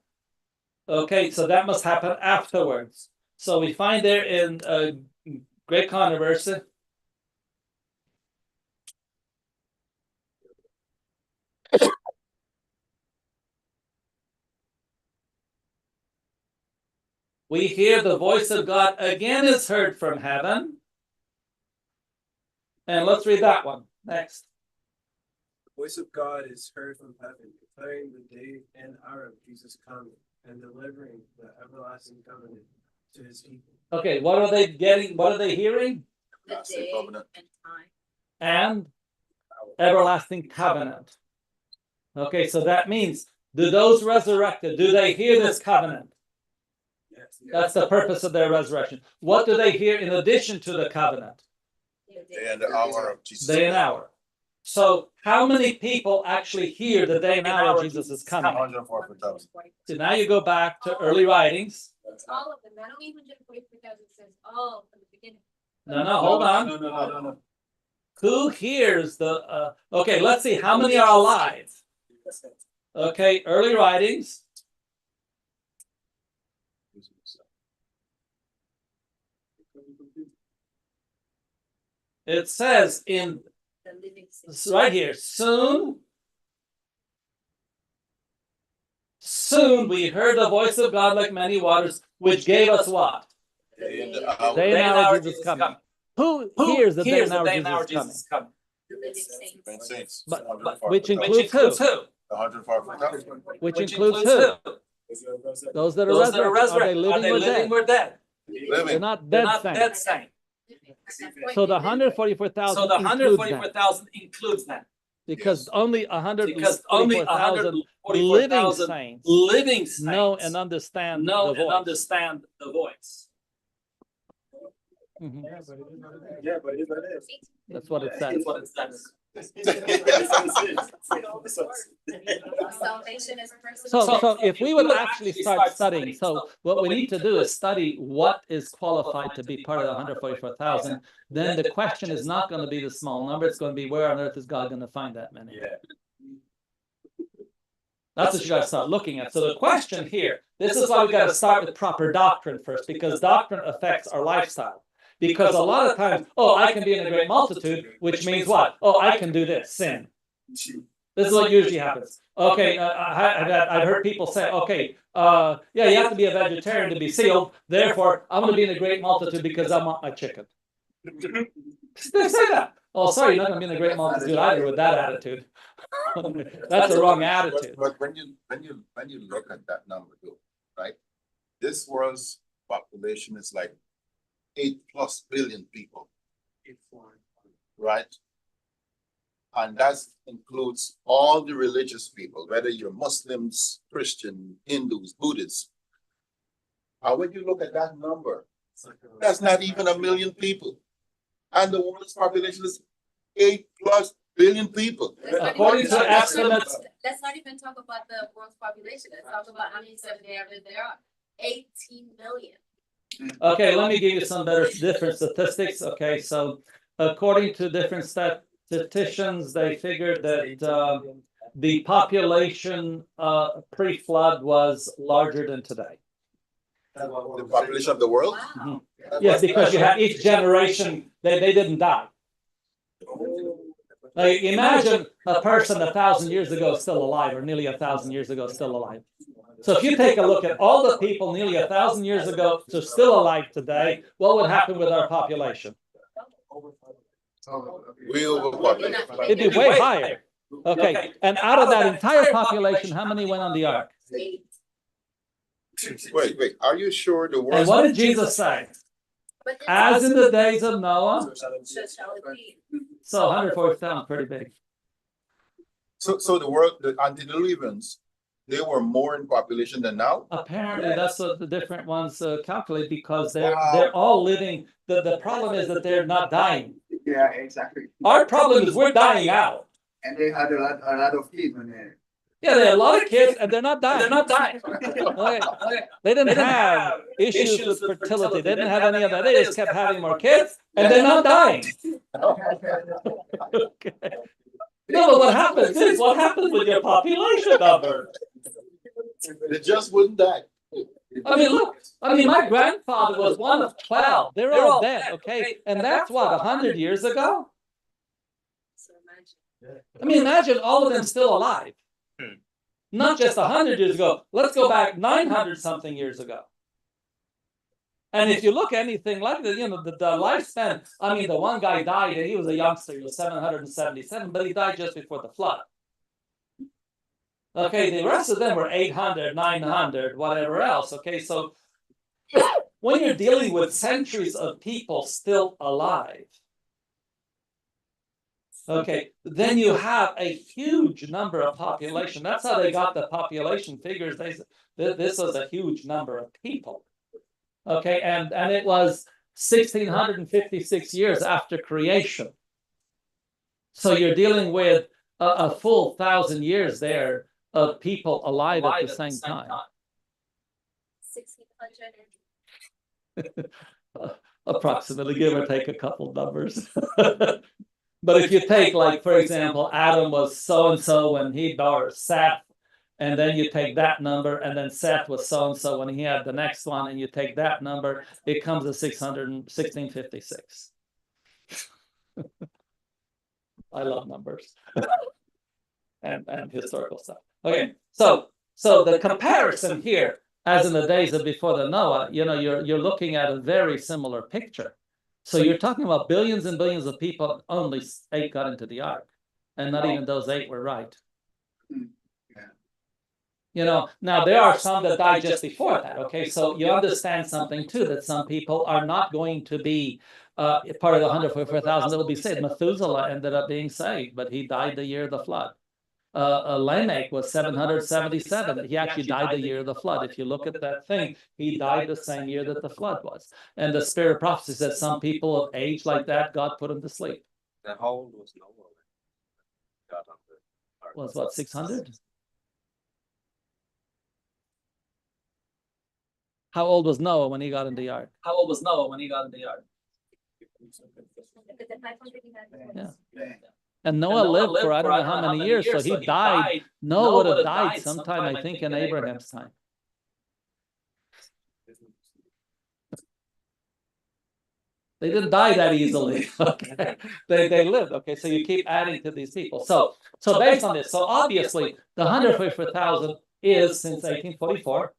Okay, so that must happen afterwards. So we find there in great controversy. We hear the voice of God again is heard from heaven. And let's read that one next. The voice of God is heard from heaven, declaring the day and hour of Jesus' coming and delivering the everlasting covenant to his people. Okay, what are they getting? What are they hearing? The day and time. And everlasting covenant. Okay, so that means, do those resurrected, do they hear this covenant? Yes. That's the purpose of their resurrection. What do they hear in addition to the covenant? Day and the hour of Jesus. Day and hour. So how many people actually hear the day and hour Jesus is coming? 144,000. So now you go back to early writings. All of them, not only 144,000 says all from the beginning. No, hold on. No. Who hears the, okay, let's see, how many are alive? Okay, early writings. It says in, right here, soon we heard the voice of God like many waters, which gave us what? Day and the hour. Day and hour Jesus coming. Who hears the day and hour Jesus coming? Saints. But which includes who? 144,000. Which includes who? Those that are resurrected. Are they living or dead? They're not dead saints. So the 144,000 includes them. Because only 144,000 living saints know and understand the voice. Mm-hmm. Yeah, but it is what it is. That's what it says. Salvation is So if we would actually start studying, so what we need to do is study what is qualified to be part of the 144,000. Then the question is not going to be the small number. It's going to be, where on earth is God going to find that many? Yeah. That's what you got to start looking at. So the question here, this is why we got to start with proper doctrine first, because doctrine affects our lifestyle. Because a lot of times, I can be in a great multitude, which means what? I can do this, sin. This is what usually happens. Okay, I've heard people say, okay, yeah, you have to be a vegetarian to be sealed. Therefore, I'm going to be in a great multitude because I want my chicken. They say that. Oh, sorry, you're not going to be in a great multitude either with that attitude. That's the wrong attitude. But when you look at that number, though, right? This world's population is like 8+ billion people, right? And that includes all the religious people, whether you're Muslims, Christian, Hindus, Buddhists. And when you look at that number, that's not even 1 million people. And the world's population is 8+ billion people. According to estimates, Let's not even talk about the world's population. Let's talk about how many seventh-day there are. 18 million. okay, let me give you some different statistics. Okay, so according to different statisticians, they figured that the population pre-flood was larger than today. The population of the world? Wow. Yes, because you had each generation, they didn't die. Like, imagine a person 1,000 years ago still alive, or nearly 1,000 years ago still alive. So if you take a look at all the people nearly 1,000 years ago to still alive today, what would happen with our population? We overpopulate. It'd be way higher. Okay, and out of that entire population, how many went on the ark? Wait, are you sure the And world? what did Jesus say? As in the days of Noah, so 140,000, pretty big. So the world, the antediluvians, they were more in population than now? Apparently, that's what the different ones calculate, because they're all living. The problem is that they're not dying. Yeah, exactly. Our problem is we're dying out. And they had a lot of kids when they. Yeah, they had a lot of kids, and they're not dying. They're not dying. Okay. They didn't have issues with fertility. They didn't have any of that. They just kept having more kids, and they're not dying. Okay. No, but what happens is, what happens with your population number? They just wouldn't die. I mean, look. I mean, my grandfather was one of 12. They're all dead. Okay, and that's what, 100 years ago. I mean, imagine all of them still alive. Not just 100 years ago. Let's go back 900 something years ago. And if you look at anything like that, you know, the lifespan, I mean, the one guy died, and he was a youngster, he was 777, but he died just before the flood. Okay, the rest of them were 800, 900, whatever else. Okay, so when you're dealing with centuries of people still alive, okay, then you have a huge number of population. That's how they got the population figures. This was a huge number of people. Okay, and it was 1,656 years after creation. So you're dealing with a full 1,000 years there of people alive at the same time. 1,600. Approximately, give or take a couple numbers. But if you take, like, for example, Adam was so-and-so when he bore Seth, and then you take that number, and then Seth was so-and-so when he had the next one, and you take that number, it comes to 1,656. I love numbers. and historical stuff. Okay, so the comparison here, as in the days of before the Noah, you know, you're looking at a very similar picture. So you're talking about billions and billions of people, only 8 got into the ark. And not even those 8 were right. You know, now there are some that died just before that, okay? So you understand something too, that some people are not going to be part of the 144,000 that will be saved. Methuselah ended up being saved, but he died the year of the flood. Lamech was 777. He actually died the year of the flood. If you look at that thing, he died the same year that the flood was. And the spirit of prophecy says some people of age like that, God put them to sleep. Then how old was Noah when he got on the ark? Was what, 600? How old was Noah when he got in the ark? How old was Noah when he got in the ark? Yeah. And Noah lived for I don't know how many years, so he died. Noah would have died sometime, I think, in Abraham's time. They didn't die that easily. Okay, they lived. Okay, so you keep adding to these people. So based on this, so obviously the 144,000 is since 1844.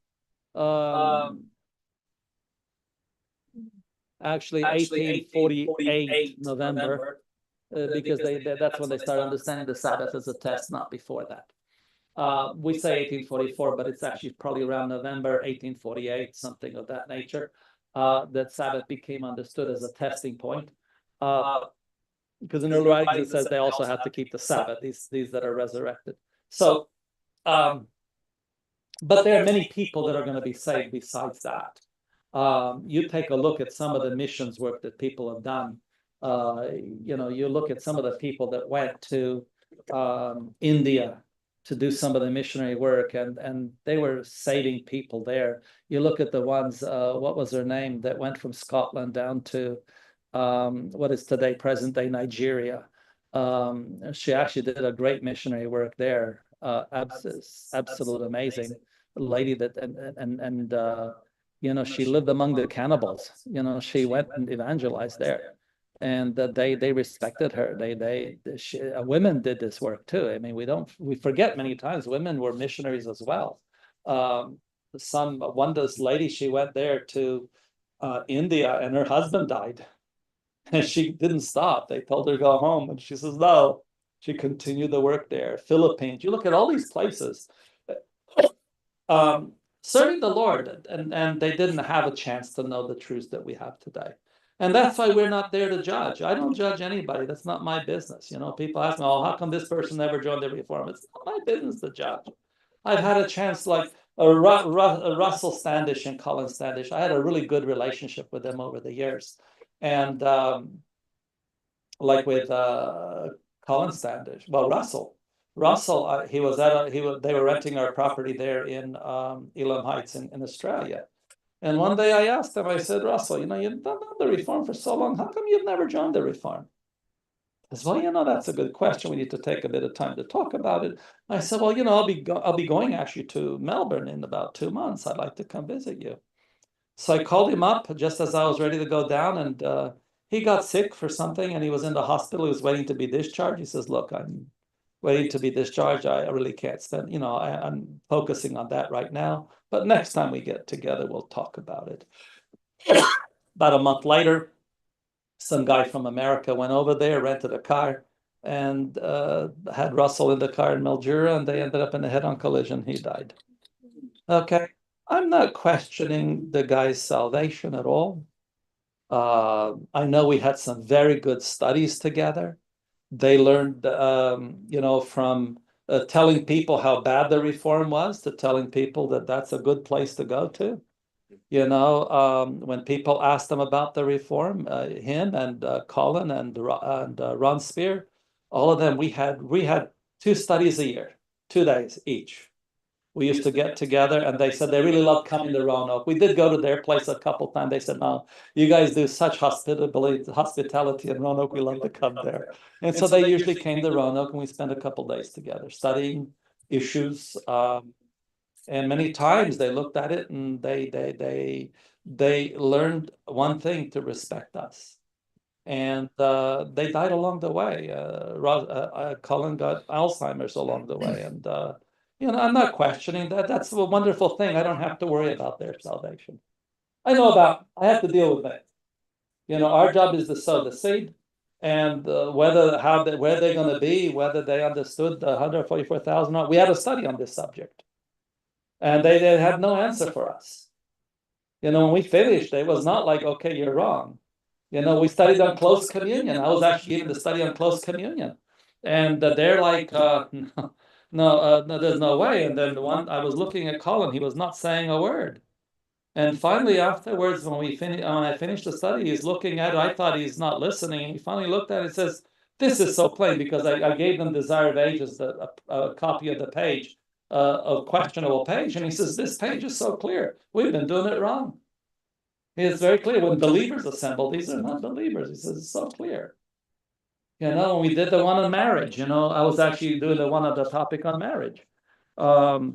Actually 1848 November, because that's when they started understanding the Sabbath as a test, not before that. We say 1844, but it's actually probably around November 1848, something of that nature, that Sabbath became understood as a testing point. Because in early writings it says they also have to keep the Sabbath, these that are resurrected. So, but there are many people that are going to be saved besides that. You take a look at some of the missions work that people have done. You look at some of the people that went to India to do some of the missionary work, and they were saving people there. You look at the ones, what was her name, that went from Scotland down to what is today present day Nigeria. She actually did a great missionary work there. Absolute amazing lady that she lived among the cannibals. She went and evangelized there, and they respected her. Women did this work too. I mean, we forget many times women were missionaries as well. This lady, she went there to India, and her husband died, and she didn't stop. They told her to go home, and she says no. She continued the work there. Philippines. You look at all these places. Serving the Lord, and they didn't have a chance to know the truths that we have today. And that's why we're not there to judge. I don't judge anybody. That's not my business. People ask me, oh, how come this person never joined the Reform? It's not my business to judge. I've had a chance, like Russell Standish and Colin Standish. I had a really good relationship with them over the years. And like with Colin Standish, well, Russell, they were renting our property there in Elam Heights in Australia. And one day I asked him, I said, Russell, you've done the Reform for so long. How come you've never joined the Reform? He says, well, that's a good question. We need to take a bit of time to talk about it. I said, well, I'll be going actually to Melbourne in about 2 months. I'd like to come visit you. So I called him up just as I was ready to go down, and he got sick for something, and he was in the hospital. He was waiting to be discharged. He says, look, I'm waiting to be discharged. I really can't spend, I'm focusing on that right now. But next time we get together, we'll talk about it. About a month later, some guy from America went over there, rented a car, and had Russell in the car in Mildura, and they ended up in a head-on collision. He died. Okay. I'm not questioning the guy's salvation at all. I know we had some very good studies together. They learned, from telling people how bad the Reform was to telling people that that's a good place to go to. When people asked them about the Reform, him and Colin and Ron Spear, all of them, we had 2 studies a year, 2 days each. We used to get together, and they said they really loved coming to Roanoke. We did go to their place a couple times. They said, no, you guys do such hospitality in Roanoke. We love to come there. And so they usually came to Roanoke, and we spent a couple days together studying issues. And many times they looked at it, and they learned one thing: to respect us. And they died along the way. Colin got Alzheimer's along the way, and I'm not questioning that. That's a wonderful thing. I don't have to worry about their salvation. I have to deal with it. Our job is to sow the seed, and where they're going to be, whether they understood the 144,000 or not. We had a study on this subject, and they had no answer for us. When we finished, it was not like, okay, you're wrong. We studied on close communion. I was actually given the study on close communion, and they're like, no, there's no way. And then I was looking at Colin, he was not saying a word. And finally, afterwards, when I finished the study, he's looking at it. I thought he's not listening. And he finally looked at it and says, this is so plain, because I gave them Desire of Ages, a copy of the page, of questionable page. And he says, this page is so clear. We've been doing it wrong. It's very clear. When believers assemble, these are not believers. He says, it's so clear. When we did the one on marriage, I was actually doing the one on the topic on marriage. I'll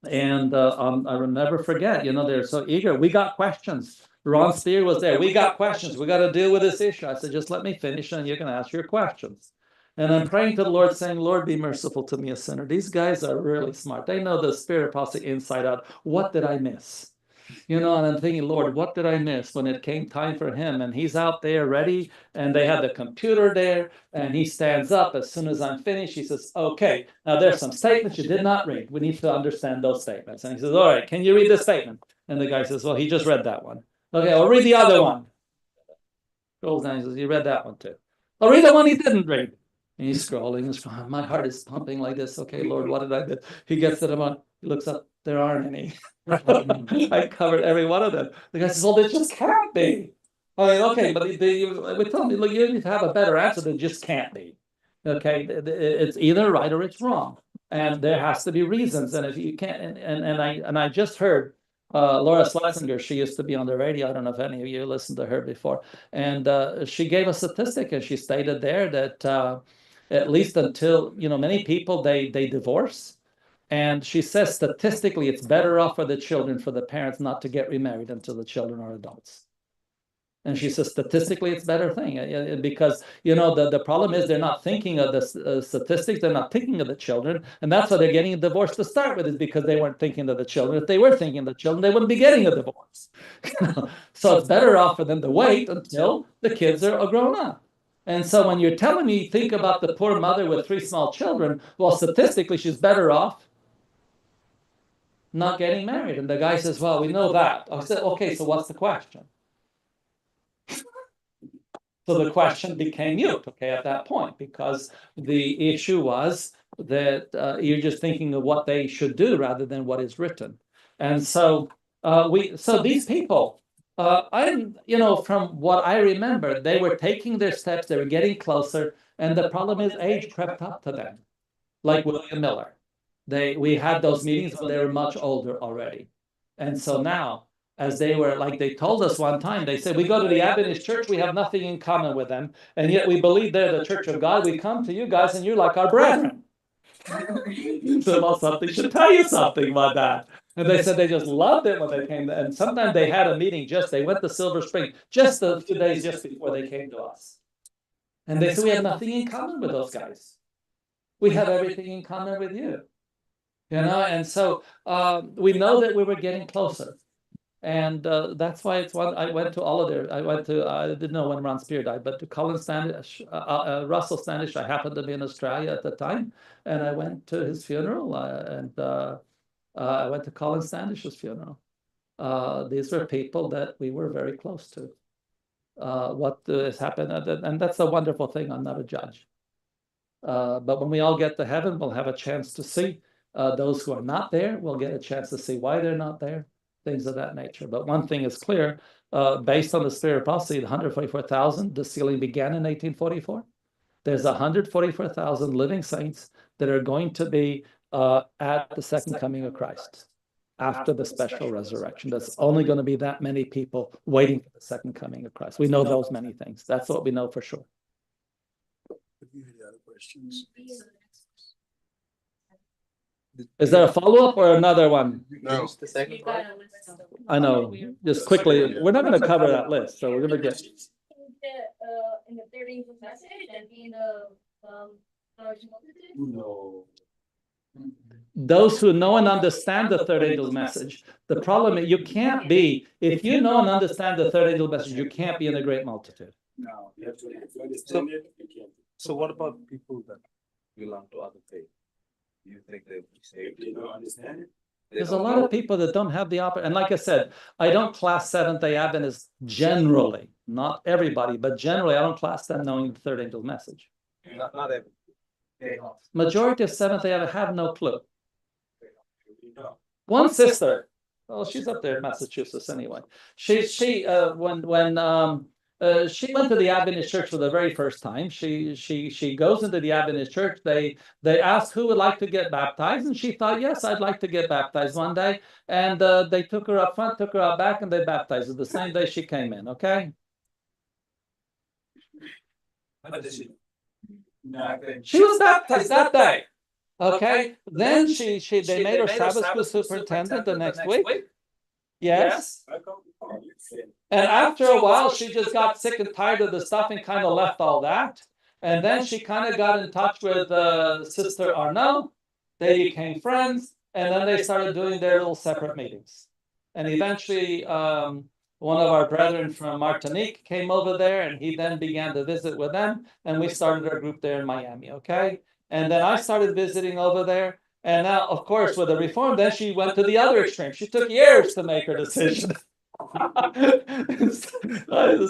never forget, they're so eager. We got questions. Ron Spear was there. We got questions. We got to deal with this issue. I said, just let me finish and you can ask your questions. And I'm praying to the Lord saying, Lord, be merciful to me, a sinner. These guys are really smart. They know the spirit of prophecy inside out. What did I miss? You know, and I'm thinking, Lord, what did I miss when it came time for him? And he's out there ready, and they have the computer there, and he stands up as soon as I'm finished. He says, okay, now there's some statements you did not read. We need to understand those statements. And he says, all right, can you read this statement? And the guy says, well, he just read that one. Okay, well, read the other one. Goes down, he says, you read that one too. I'll read the one he didn't read. And he's scrolling and scrolling. My heart is pumping like this. Okay, Lord, what did I do? He gets to the one. He looks up. There aren't any. I covered every one of them. The guy says, well, there just can't be. I mean, okay, but we tell me, look, you need to have a better answer than just can't be. Okay, it's either right or it's wrong. And there has to be reasons. And if you can't, and I just heard Laura Schlesinger, she used to be on the radio. I don't know if any of you listened to her before. And she gave a statistic, and she stated there that at least until, you know, many people, they divorce. And she says statistically, it's better off for the children, for the parents not to get remarried until the children are adults. And she says statistically, it's a better thing because, you know, the problem is they're not thinking of the statistics. They're not thinking of the children. And that's why they're getting a divorce to start with, is because they weren't thinking of the children. If they were thinking of the children, they wouldn't be getting a divorce. So it's better off for them to wait until the kids are grown up. And so when you're telling me, think about the poor mother with 3 small children, well, statistically, she's better off not getting married. And the guy says, well, we know that. I said, okay, so what's the question? So the question became mute, okay, at that point, because the issue was that you're just thinking of what they should do rather than what is written. And so so these people, you know, from what I remember, they were taking their steps, they were getting closer, and the problem is age crept up to them, like William Miller. We had those meetings when they were much older already. And so now, as they were, like they told us one time, they said, we go to the Adventist church, we have nothing in common with them, and yet we believe they're the church of God. We come to you guys, and you're like our brethren. So, well, something should tell you something about that. And they said they just loved it when they came. And sometimes they had a meeting they went to Silver Spring just a few days just before they came to us. And they said, we have nothing in common with those guys. We have everything in common with you. You know, and so we know that we were getting closer. And that's why it's one. I went to all of their. I didn't know when Ron Spear died, but to Colin Standish, Russell Standish. I happened to be in Australia at the time, and I went to his funeral. I went to Colin Standish's funeral. These were people that we were very close to. What has happened, and that's a wonderful thing. I'm not a judge, but when we all get to heaven, we'll have a chance to see those who are not there. We'll get a chance to see why they're not there. Things of that nature. But one thing is clear, based on the spirit of prophecy, the 144,000, the sealing began in 1844. There's 144,000 living saints that are going to be at the second coming of Christ after the special resurrection. There's only going to be that many people waiting for the second coming of Christ. We know those many things. That's what we know for sure. Any other questions? Is there a follow-up or another one? No. The second part. I know. Just quickly, we're not going to cover that list, so we're going to get. In the third angel message and in the large multitude? No. Those who know and understand the third angel's message. The problem is you can't be, if you know and understand the third angel's message, you can't be in a great multitude. No, you have to understand it. You can't. So what about people that belong to other faiths? Do you think they would be saved? They don't understand it. There's a lot of people that don't have the opportunity. And like I said, I don't class Seventh-day Adventists generally, not everybody, but generally, I don't class them knowing the third angel's message. Not every. Majority of Seventh-day Adventists have no clue. One sister, well, she's up there in Massachusetts anyway. She went to the Adventist church for the very first time. She goes into the Adventist church. They asked who would like to get baptized, and she thought, yes, I'd like to get baptized one day. And they took her up front, took her out back, and they baptized her the same day she came in. Okay. She was baptized that day. Okay. Then they made her Sabbath school superintendent the next week. Yes. And after a while, she just got sick and tired of the stuff and kind of left all that. And then she kind of got in touch with Sister Arnaud. They became friends, and then they started doing their little separate meetings. And eventually, one of our brethren from Martinique came over there, and he then began to visit with them, and we started our group there in Miami, okay? And then I started visiting over there, and now, of course, with the reform, then she went to the other extreme. She took years to make her decision. So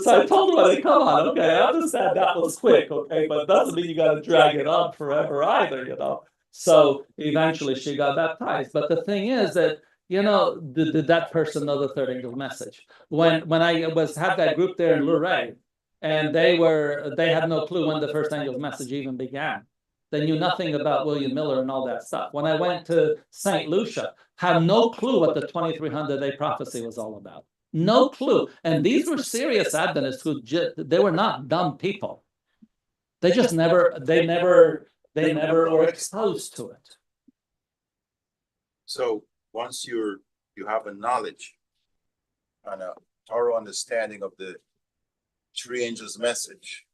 I told her, come on, okay, I understand that was quick, okay, but it doesn't mean you got to drag it on forever either, you know. So eventually she got baptized. But the thing is that, you know, did that person know the third angel message? When I had that group there in Luray, and they had no clue when the first angel's message even began. They knew nothing about William Miller and all that stuff. When I went to St. Lucia, had no clue what the 2300-day prophecy was all about. No clue. And these were serious Adventists who they were not dumb people. They just never were exposed to it. So once you have a knowledge and a thorough understanding of the three angels' message,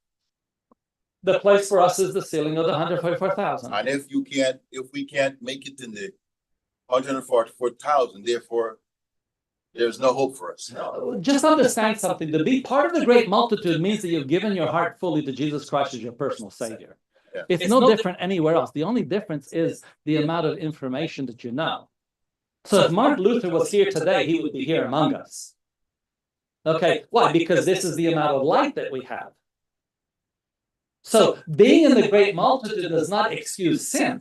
the place for us is the sealing of the 144,000. And if we can't make it in the 144,000, therefore there's no hope for us. Just understand something. To be part of the great multitude means that you've given your heart fully to Jesus Christ as your personal Savior. Yeah. It's no different anywhere else. The only difference is the amount of information that you know. So if Martin Luther was here today, he would be here among us. Okay, why? Because this is the amount of light that we have. So being in the great multitude does not excuse sin.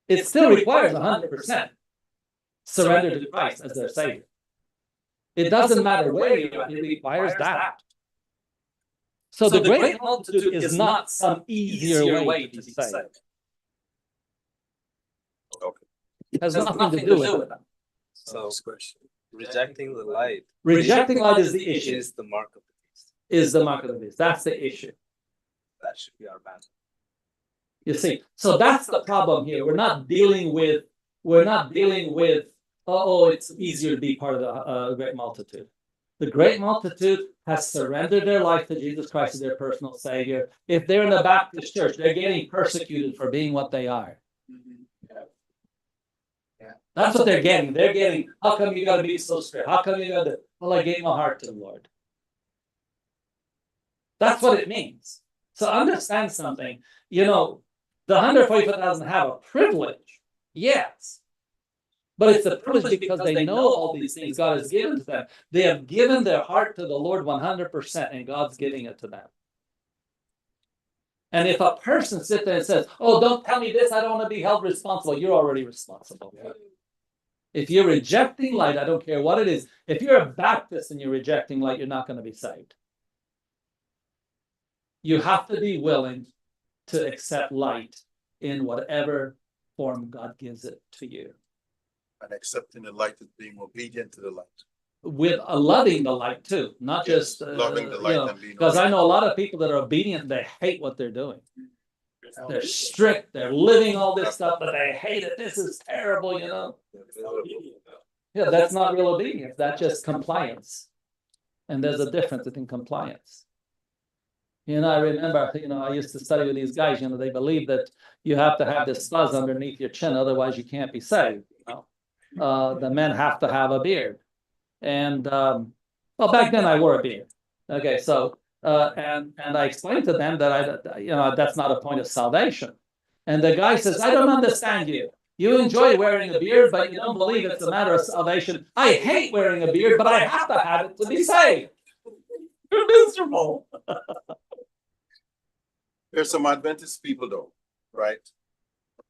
It still requires 100%. Surrender to Christ as their Savior. It doesn't matter where you are, it requires that. So the great multitude is not some easier way to be saved. Okay. It has nothing to do with it. So, rejecting the light. Rejecting light is the issue. Is the mark of the beast. Is the mark of the beast. That's the issue. That should be our battle. You see, so that's the problem here. We're not dealing with, oh, it's easier to be part of the great multitude. The great multitude has surrendered their life to Jesus Christ as their personal Savior. If they're in a Baptist church, they're getting persecuted for being what they are. That's what they're getting. They're getting, how come you got to be so strict? How come you got to, well, I gave my heart to the Lord. That's what it means. So understand something. You know, the 144,000 have a privilege, yes. But it's a privilege because they know all these things God has given to them. They have given their heart to the Lord 100%, and God's giving it to them. And if a person sits there and says, oh, don't tell me this, I don't want to be held responsible, you're already responsible. If you're rejecting light, I don't care what it is. If you're a Baptist and you're rejecting light, you're not going to be saved. You have to be willing to accept light in whatever form God gives it to you. And accepting the light is being obedient to the light. With loving the light too, not just loving the light and being because I know a lot of people that are obedient, they hate what they're doing. They're strict, they're living all this stuff, but they hate it. This is terrible, you know. Yeah, that's not real obedience. That's just compliance. And there's a difference between compliance. You know, I remember, I used to study with these guys, they believe that you have to have this fuzz underneath your chin, otherwise you can't be saved. The men have to have a beard. And, well, back then I wore a beard. Okay, so, and I explained to them that that's not a point of salvation. And the guy says, I don't understand you. You enjoy wearing a beard, but you don't believe it's a matter of salvation. I hate wearing a beard, but I have to have it to be saved. You're miserable. There's some Adventist people though, right?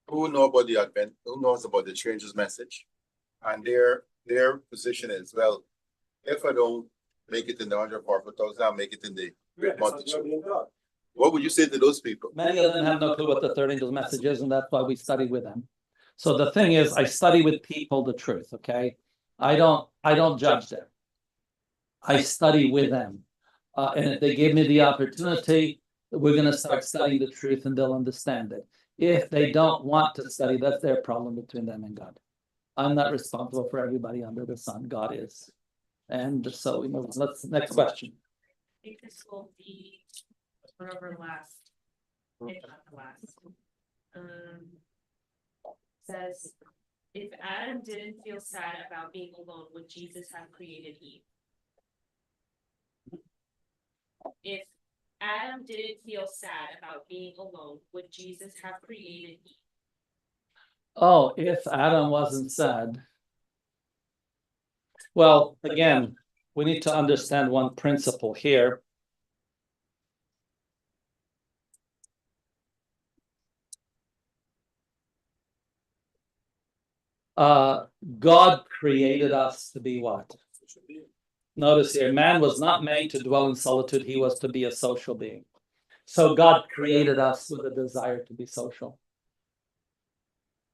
Who knows about the changes message? And their position is, well, if I don't make it in the 144,000, I'll make it in the great multitude. What would you say to those people? Many of them have no clue what the third angel's message is, and that's why we study with them. So the thing is, I study with people the truth, okay? I don't judge them. I study with them. And if they give me the opportunity, we're going to start studying the truth and they'll understand it. If they don't want to study, that's their problem between them and God. I'm not responsible for everybody under the sun. God is. And so we move on. Let's next question. I think this will be whatever last, if not the last. Says, if Adam didn't feel sad about being alone, would Jesus have created Eve? If Adam didn't feel sad about being alone, would Jesus have created Eve? Oh, if Adam wasn't sad. Well, again, we need to understand one principle here. God created us to be what? Notice here, man was not made to dwell in solitude, he was to be a social being. So God created us with a desire to be social.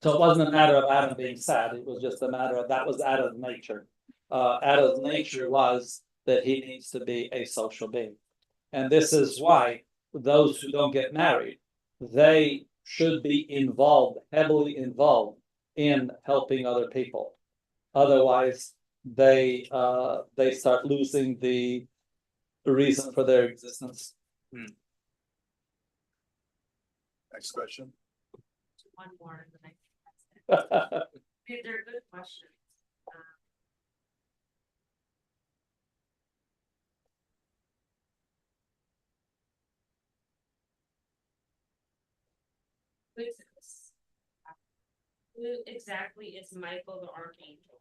So it wasn't a matter of Adam being sad, it was just a matter of that was Adam's nature. Adam's nature was that he needs to be a social being. And this is why those who don't get married, they should be involved, heavily involved in helping other people. Otherwise, they start losing the reason for their existence. Next question. One more, and then I think they're good questions. Who exactly is Michael the Archangel?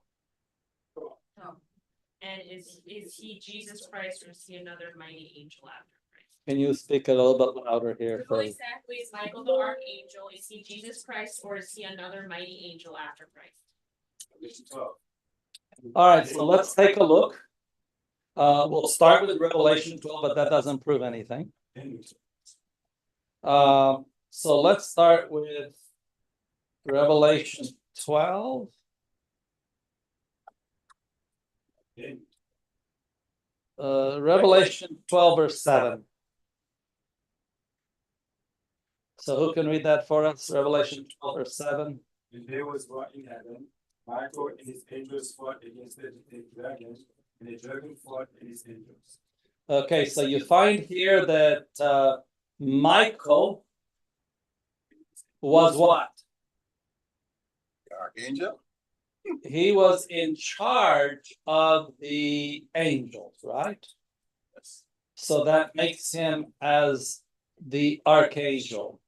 Oh. And is he Jesus Christ, or is he another mighty angel after Christ? Can you speak a little bit louder here? Who exactly is Michael the Archangel? Is he Jesus Christ, or is he another mighty angel after Christ? All right, so let's take a look. We'll start with Revelation 12, but that doesn't prove anything. So let's start with Revelation 12. Revelation 12, verse 7. So who can read that for us? Revelation 12, verse 7. And there was fought in heaven, Michael and his angels fought against the dragon, and the dragon fought and his angels. Okay, so you find here that Michael was what? The archangel? He was in charge of the angels, right? Yes. So that makes him as the archangel.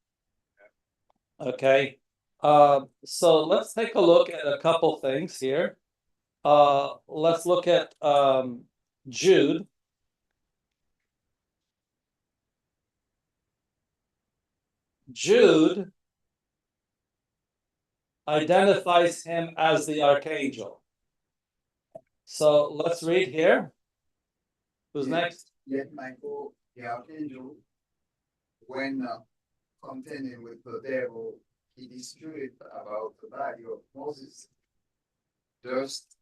Okay. So let's take a look at a couple things here. Let's look at Jude. Jude identifies him as the archangel. So let's read here. Who's next? Yet Michael, the archangel, when contending with the devil, he disputed about the body of Moses, durst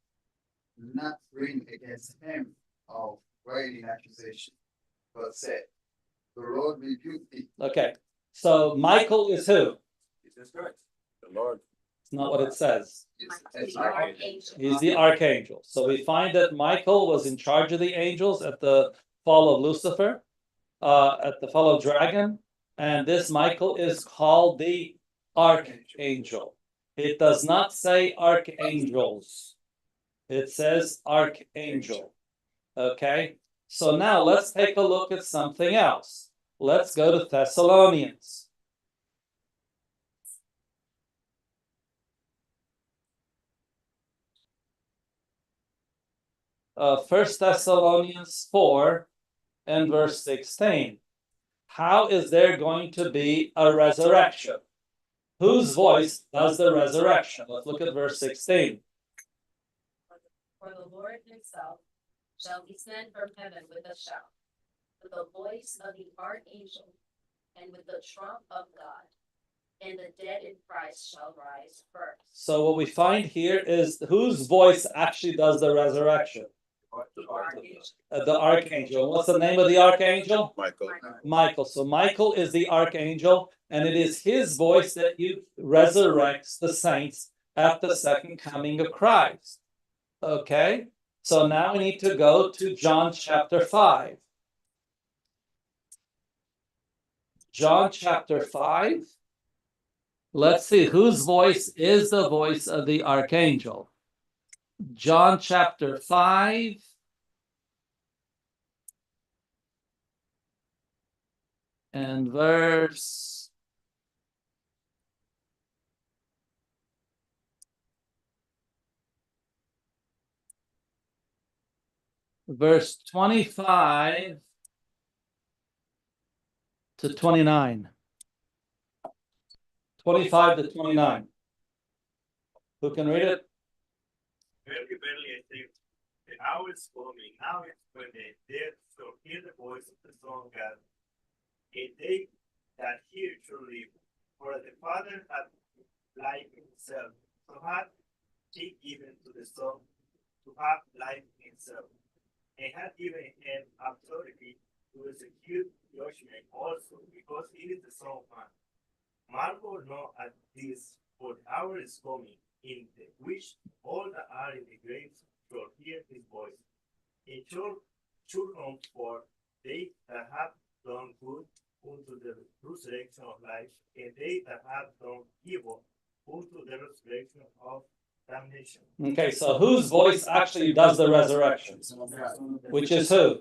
not bring against him of writing accusation, but said, the Lord rebuked thee. Okay, so Michael is who? Jesus Christ. The Lord. It's not what it says. The archangel. He's the archangel. So we find that Michael was in charge of the angels at the fall of Lucifer, at the fall of dragon, and this Michael is called the archangel. It does not say archangels. It says archangel. Okay, so now let's take a look at something else. Let's go to Thessalonians. First Thessalonians 4 and verse 16. How is there going to be a resurrection? Whose voice does the resurrection? Let's look at verse 16. For the Lord himself shall descend from heaven with a shout, with the voice of the archangel, and with the trump of God, and the dead in Christ shall rise first. So what we find here is whose voice actually does the resurrection? The archangel. What's the name of the archangel? Michael. Michael. So Michael is the archangel, and it is his voice that resurrects the saints at the second coming of Christ. Okay, So now we need to go to John chapter 5. John chapter 5. Let's see whose voice is the voice of the archangel. John chapter 5. And verse 25 to 29. 25 to 29. Who can read it? Verily, verily, I say, the hour is coming, now is when the dead shall hear the voice of the Son of God, and they that hear shall live. For the Father hath life himself, so hath he given to the Son to have life himself, and hath given him authority to execute judgment also, because he is the Son of Man. Marvel not at this, for the hour is coming, in the which all that are in the graves shall hear his voice, and shall come for they that have done good unto the resurrection of life, and they that have done evil unto the resurrection of damnation. Okay, so whose voice actually does the resurrection? Which is who?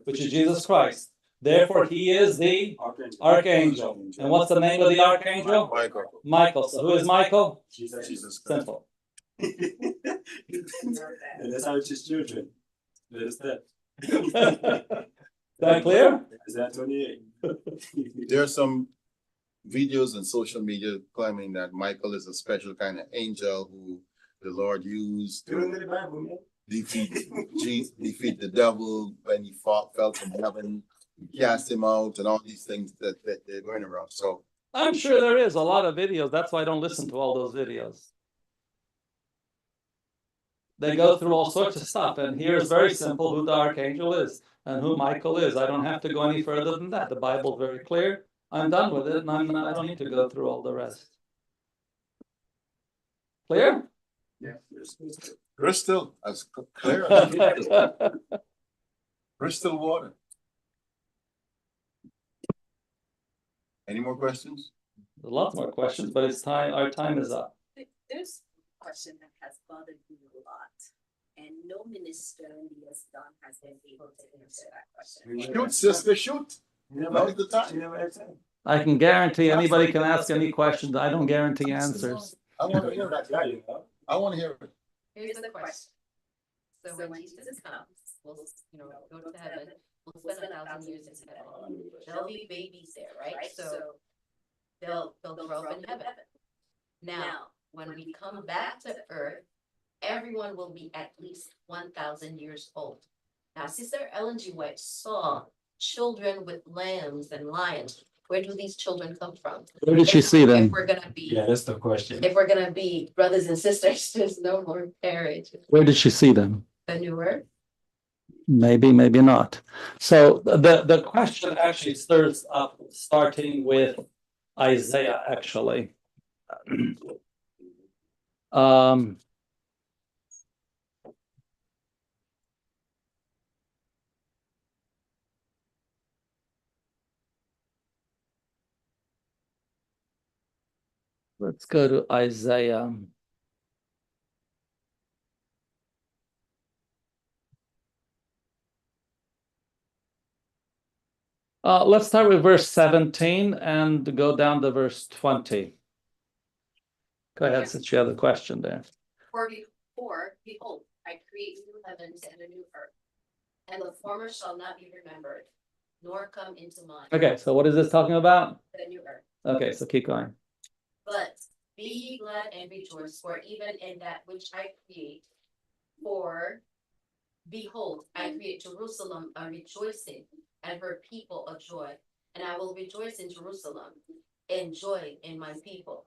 Which is Jesus Christ. Therefore, he is the archangel. And what's the name of the archangel? Michael. Michael. So who is Michael? Jesus Christ. Simple. And that's how it's his children. Let us that. Is that clear? Is that 28? There are some videos on social media claiming that Michael is a special kind of angel who the Lord used to defeat the devil when he fell from heaven, cast him out, and all these things that they're going around. So I'm sure there is a lot of videos. That's why I don't listen to all those videos. They go through all sorts of stuff, and here's very simple who the archangel is and who Michael is. I don't have to go any further than that. The Bible's very clear. I'm done with it, and I don't need to go through all the rest. Clear? Yeah. crystal, as clear as crystal water. Any more questions? There's lots more questions, but it's time. Our time is up. There's a question that has bothered me a lot, and no minister in the US done has been able to answer that question. Shoot, sister, shoot. Now's the time. I can guarantee anybody can ask any questions. I don't guarantee answers. I want to hear that. I want to hear it. Here's the question. So when Jesus comes, we'll, go to heaven, we'll spend 1,000 years in heaven. There'll be babies there, right? So they'll grow up in heaven. Now, when we come back to earth, everyone will be at least 1,000 years old. Now, Sister Ellen G. White saw children with lambs and lions. Where do these children come from? Where did she see them? If we're gonna be, Yeah, that's the question. if we're gonna be brothers and sisters, there's no more marriage. Where did she see them? The new earth. Maybe, maybe not. So the question actually stirs up, starting with Isaiah, actually. Let's go to Isaiah. Let's start with verse 17 and go down to verse 20. Go ahead, since you have the question there. For behold, I create new heavens and a new earth, and the former shall not be remembered, nor come into mind. Okay, so what is this talking about? The new earth. Okay, so keep going. But be ye glad and rejoice, for even in that which I create, for behold, I create Jerusalem a rejoicing, and her people a joy. And I will rejoice in Jerusalem, and joy in my people.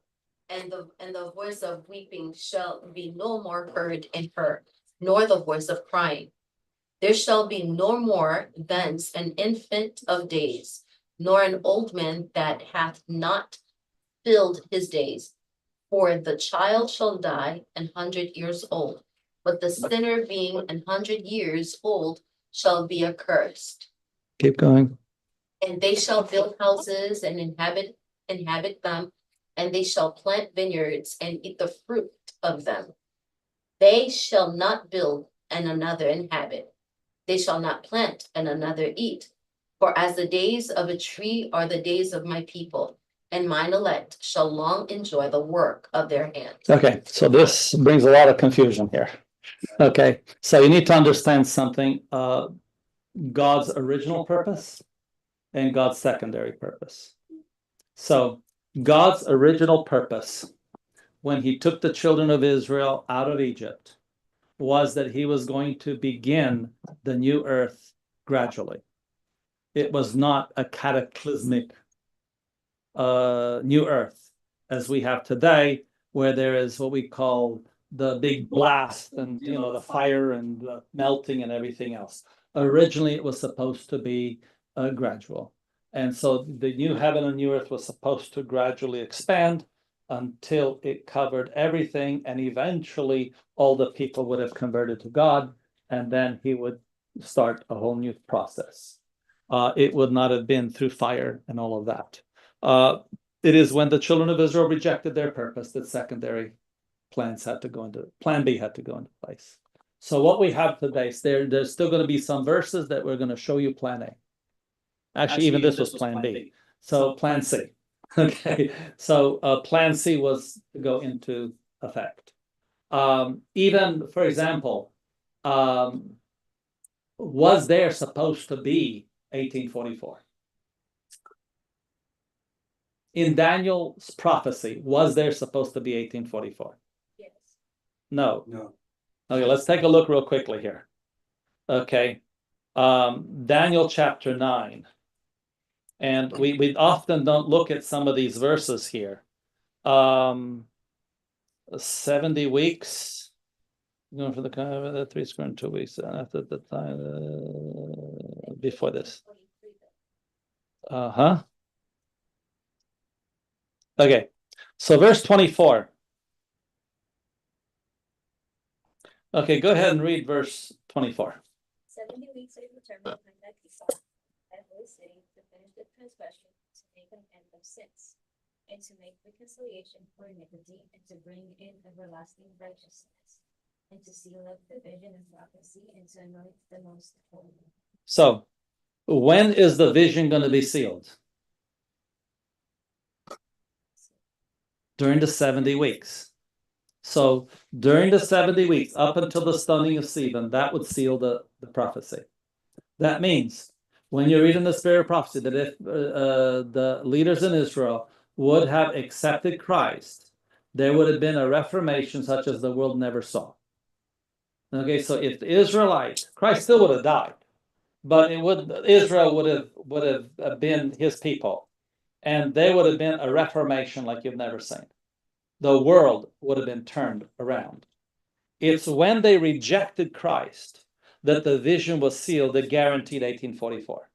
And the voice of weeping shall be no more heard in her, nor the voice of crying. There shall be no more thence an infant of days, nor an old man that hath not filled his days. For the child shall die 100 years old, but the sinner being 100 years old shall be accursed. Keep going. And they shall build houses and inhabit them, and they shall plant vineyards and eat the fruit of them. They shall not build and another inhabit. They shall not plant and another eat. For as the days of a tree are the days of my people, and mine elect shall long enjoy the work of their hands. Okay, so this brings a lot of confusion here. Okay, so you need to understand something. God's original purpose and God's secondary purpose. So God's original purpose, when he took the children of Israel out of Egypt, was that he was going to begin the new earth gradually. It was not a cataclysmic new earth as we have today, where there is what we call the big blast and the fire and the melting and everything else. Originally, it was supposed to be gradual. And so the new heaven and new earth was supposed to gradually expand until it covered everything, and eventually all the people would have converted to God, and then he would start a whole new process. It would not have been through fire and all of that. It is when the children of Israel rejected their purpose that secondary plans had to go into, plan B had to go into place. So what we have today, there's still going to be some verses that we're going to show you plan A. Actually, even this was plan B. So plan C. Okay, so plan C was to go into effect. Even, for example, was there supposed to be 1844? In Daniel's prophecy, was there supposed to be 1844? Yes. No. No. Okay, let's take a look real quickly here. Okay, Daniel chapter 9. And we often don't look at some of these verses here. 70 weeks. Going for the 3 square and 2 weeks after the time before this. Okay, so verse 24. Okay, go ahead and read verse 24. 70 weeks are determined when that holy city to finish the transgression, to make an end of sins, and to make reconciliation for iniquity, and to bring in everlasting righteousness, and to seal up the vision and prophecy, and to anoint the most holy. So, when is the vision going to be sealed? During the 70 weeks. So during the 70 weeks, up until the stoning of Stephen, that would seal the prophecy. That means when you read in the spirit of prophecy that if the leaders in Israel would have accepted Christ, there would have been a reformation such as the world never saw. Okay, so if the Israelites, Christ still would have died, but Israel would have been his people, and there would have been a reformation like you've never seen. The world would have been turned around. It's when they rejected Christ that the vision was sealed that guaranteed 1844.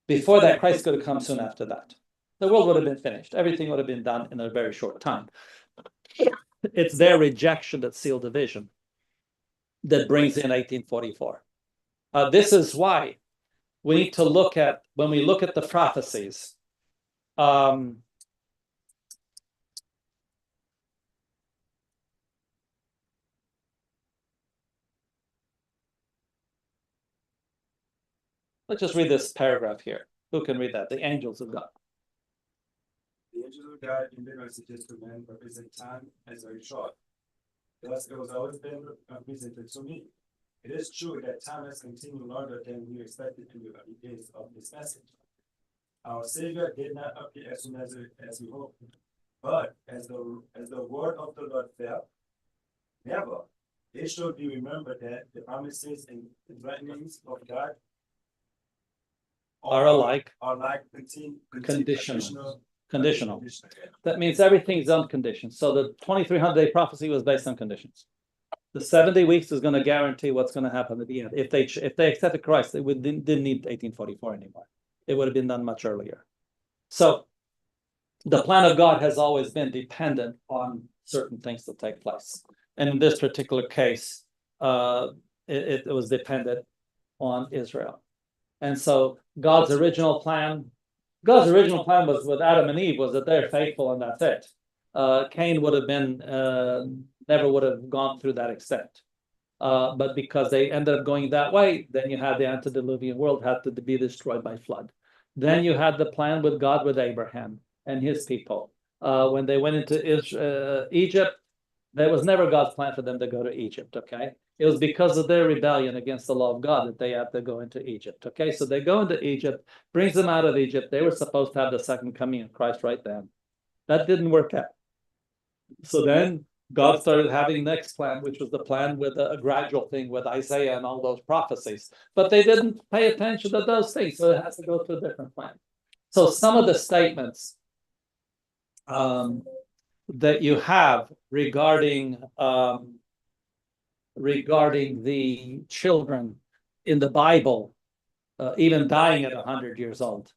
Before that, Christ could have come soon after that. The world would have been finished. Everything would have been done in a very short time. It's their rejection that sealed the vision that brings in 1844. This is why we need to look at, when we look at the prophecies, let's just read this paragraph here. Who can read that? The angels of God. The angels of God in their messages to men represent time as very short. Thus, it has always been represented to me. It is true that time has continued longer than we expected in the early days of this message. Our Savior did not appear as soon as we hoped, but as the word of the Lord fell, never. It should be remembered that the promises and threatenings of God are alike conditional. That means everything's on conditions. So the 2300-day prophecy was based on conditions. The 70 weeks is going to guarantee what's going to happen at the end. If they accepted Christ, they didn't need 1844 anymore. It would have been done much earlier. So the plan of God has always been dependent on certain things to take place. And in this particular case, it was dependent on Israel. And so God's original plan was with Adam and Eve was that they're faithful and that's it. Cain would have been never would have gone through that extent. But because they ended up going that way, then you had the antediluvian world had to be destroyed by flood. Then you had the plan with God with Abraham and his people. When they went into Egypt, there was never God's plan for them to go to Egypt, okay? It was because of their rebellion against the law of God that they had to go into Egypt, okay? So they go into Egypt, brings them out of Egypt. They were supposed to have the second coming of Christ right then. That didn't work out. So then God started having next plan, which was the plan with a gradual thing with Isaiah and all those prophecies. But they didn't pay attention to those things, so it has to go to a different plan. So some of the statements that you have regarding the children in the Bible, even dying at 100 years old,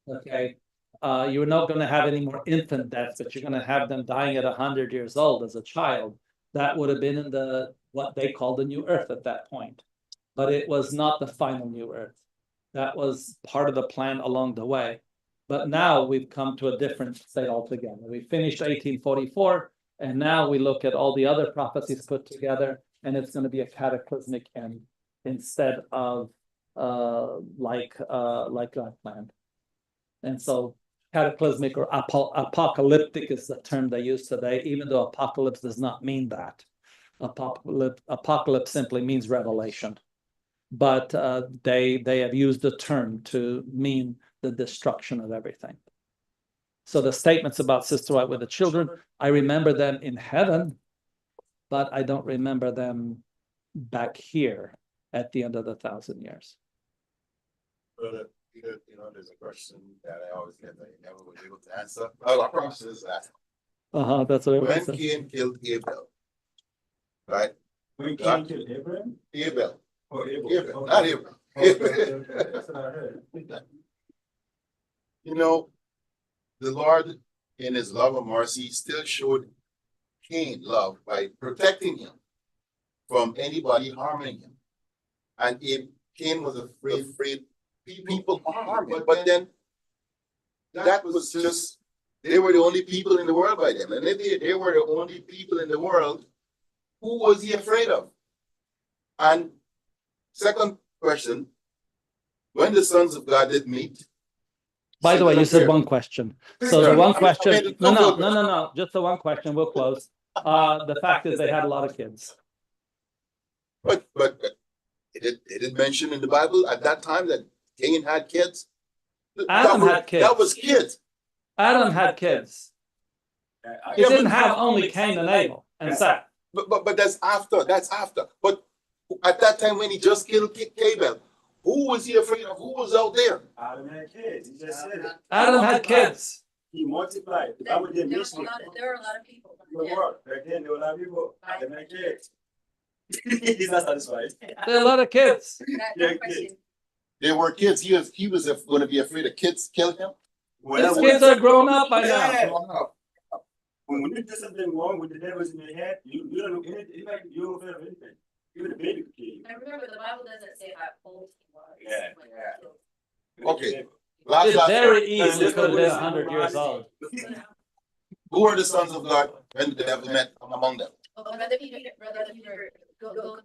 okay? You're not going to have any more infant deaths, but you're going to have them dying at 100 years old as a child. That would have been in the what they called the new earth at that point. But it was not the final new earth. That was part of the plan along the way. But now we've come to a different state altogether. We finished 1844, and now we look at all the other prophecies put together, and it's going to be a cataclysmic end instead of like God planned. And so cataclysmic or apocalyptic is the term they use today, even though apocalypse does not mean that. Apocalypse simply means revelation. But they have used the term to mean the destruction of everything. So the statements about Sister White with the children, I remember them in heaven, but I don't remember them back here at the end of the 1,000 years. But there's a question that I always get that you never was able to answer. Oh, I promise this that. That's what I When said. Cain killed Abel, right? When Cain killed Abraham? Abel. Oh, Abel. Abel, not Abel. That's what I heard. You know, the Lord, in his love and mercy, still showed Cain love by protecting him from anybody harming him. And if Cain was afraid people harm him, but then that was just, they were the only people in the world by then. And if they were the only people in the world, who was he afraid of? And second question, when the sons of God did meet. By the way, you said one question. So the one question, no, just the one question, we'll close. The fact is they had a lot of kids. But it did mention in the Bible at that time that Cain had kids. Adam had kids. That was kids. Adam had kids. He didn't have only Cain and Abel and Seth. But that's after. But at that time when he just killed Abel, who was he afraid of? Who was out there? Adam had kids. He just said it. Adam had kids. He multiplied. The Bible didn't There mention were a lot of people. the world. Back then, there were a lot of people. Adam had kids. He's not satisfied. There are a lot of kids. That question. They were kids. He was going to be afraid of kids killing him. His kids are grown up by now. Yeah. When you do something wrong with the devils in your head, you don't know anything. Like you don't feel anything. Even the baby could kill you. And remember, the Bible doesn't say how old he was. Yeah. when he killed. Okay. It's very easy could have been 100 years old. Who were the sons of God when the devil met among them? Brother Peter, go on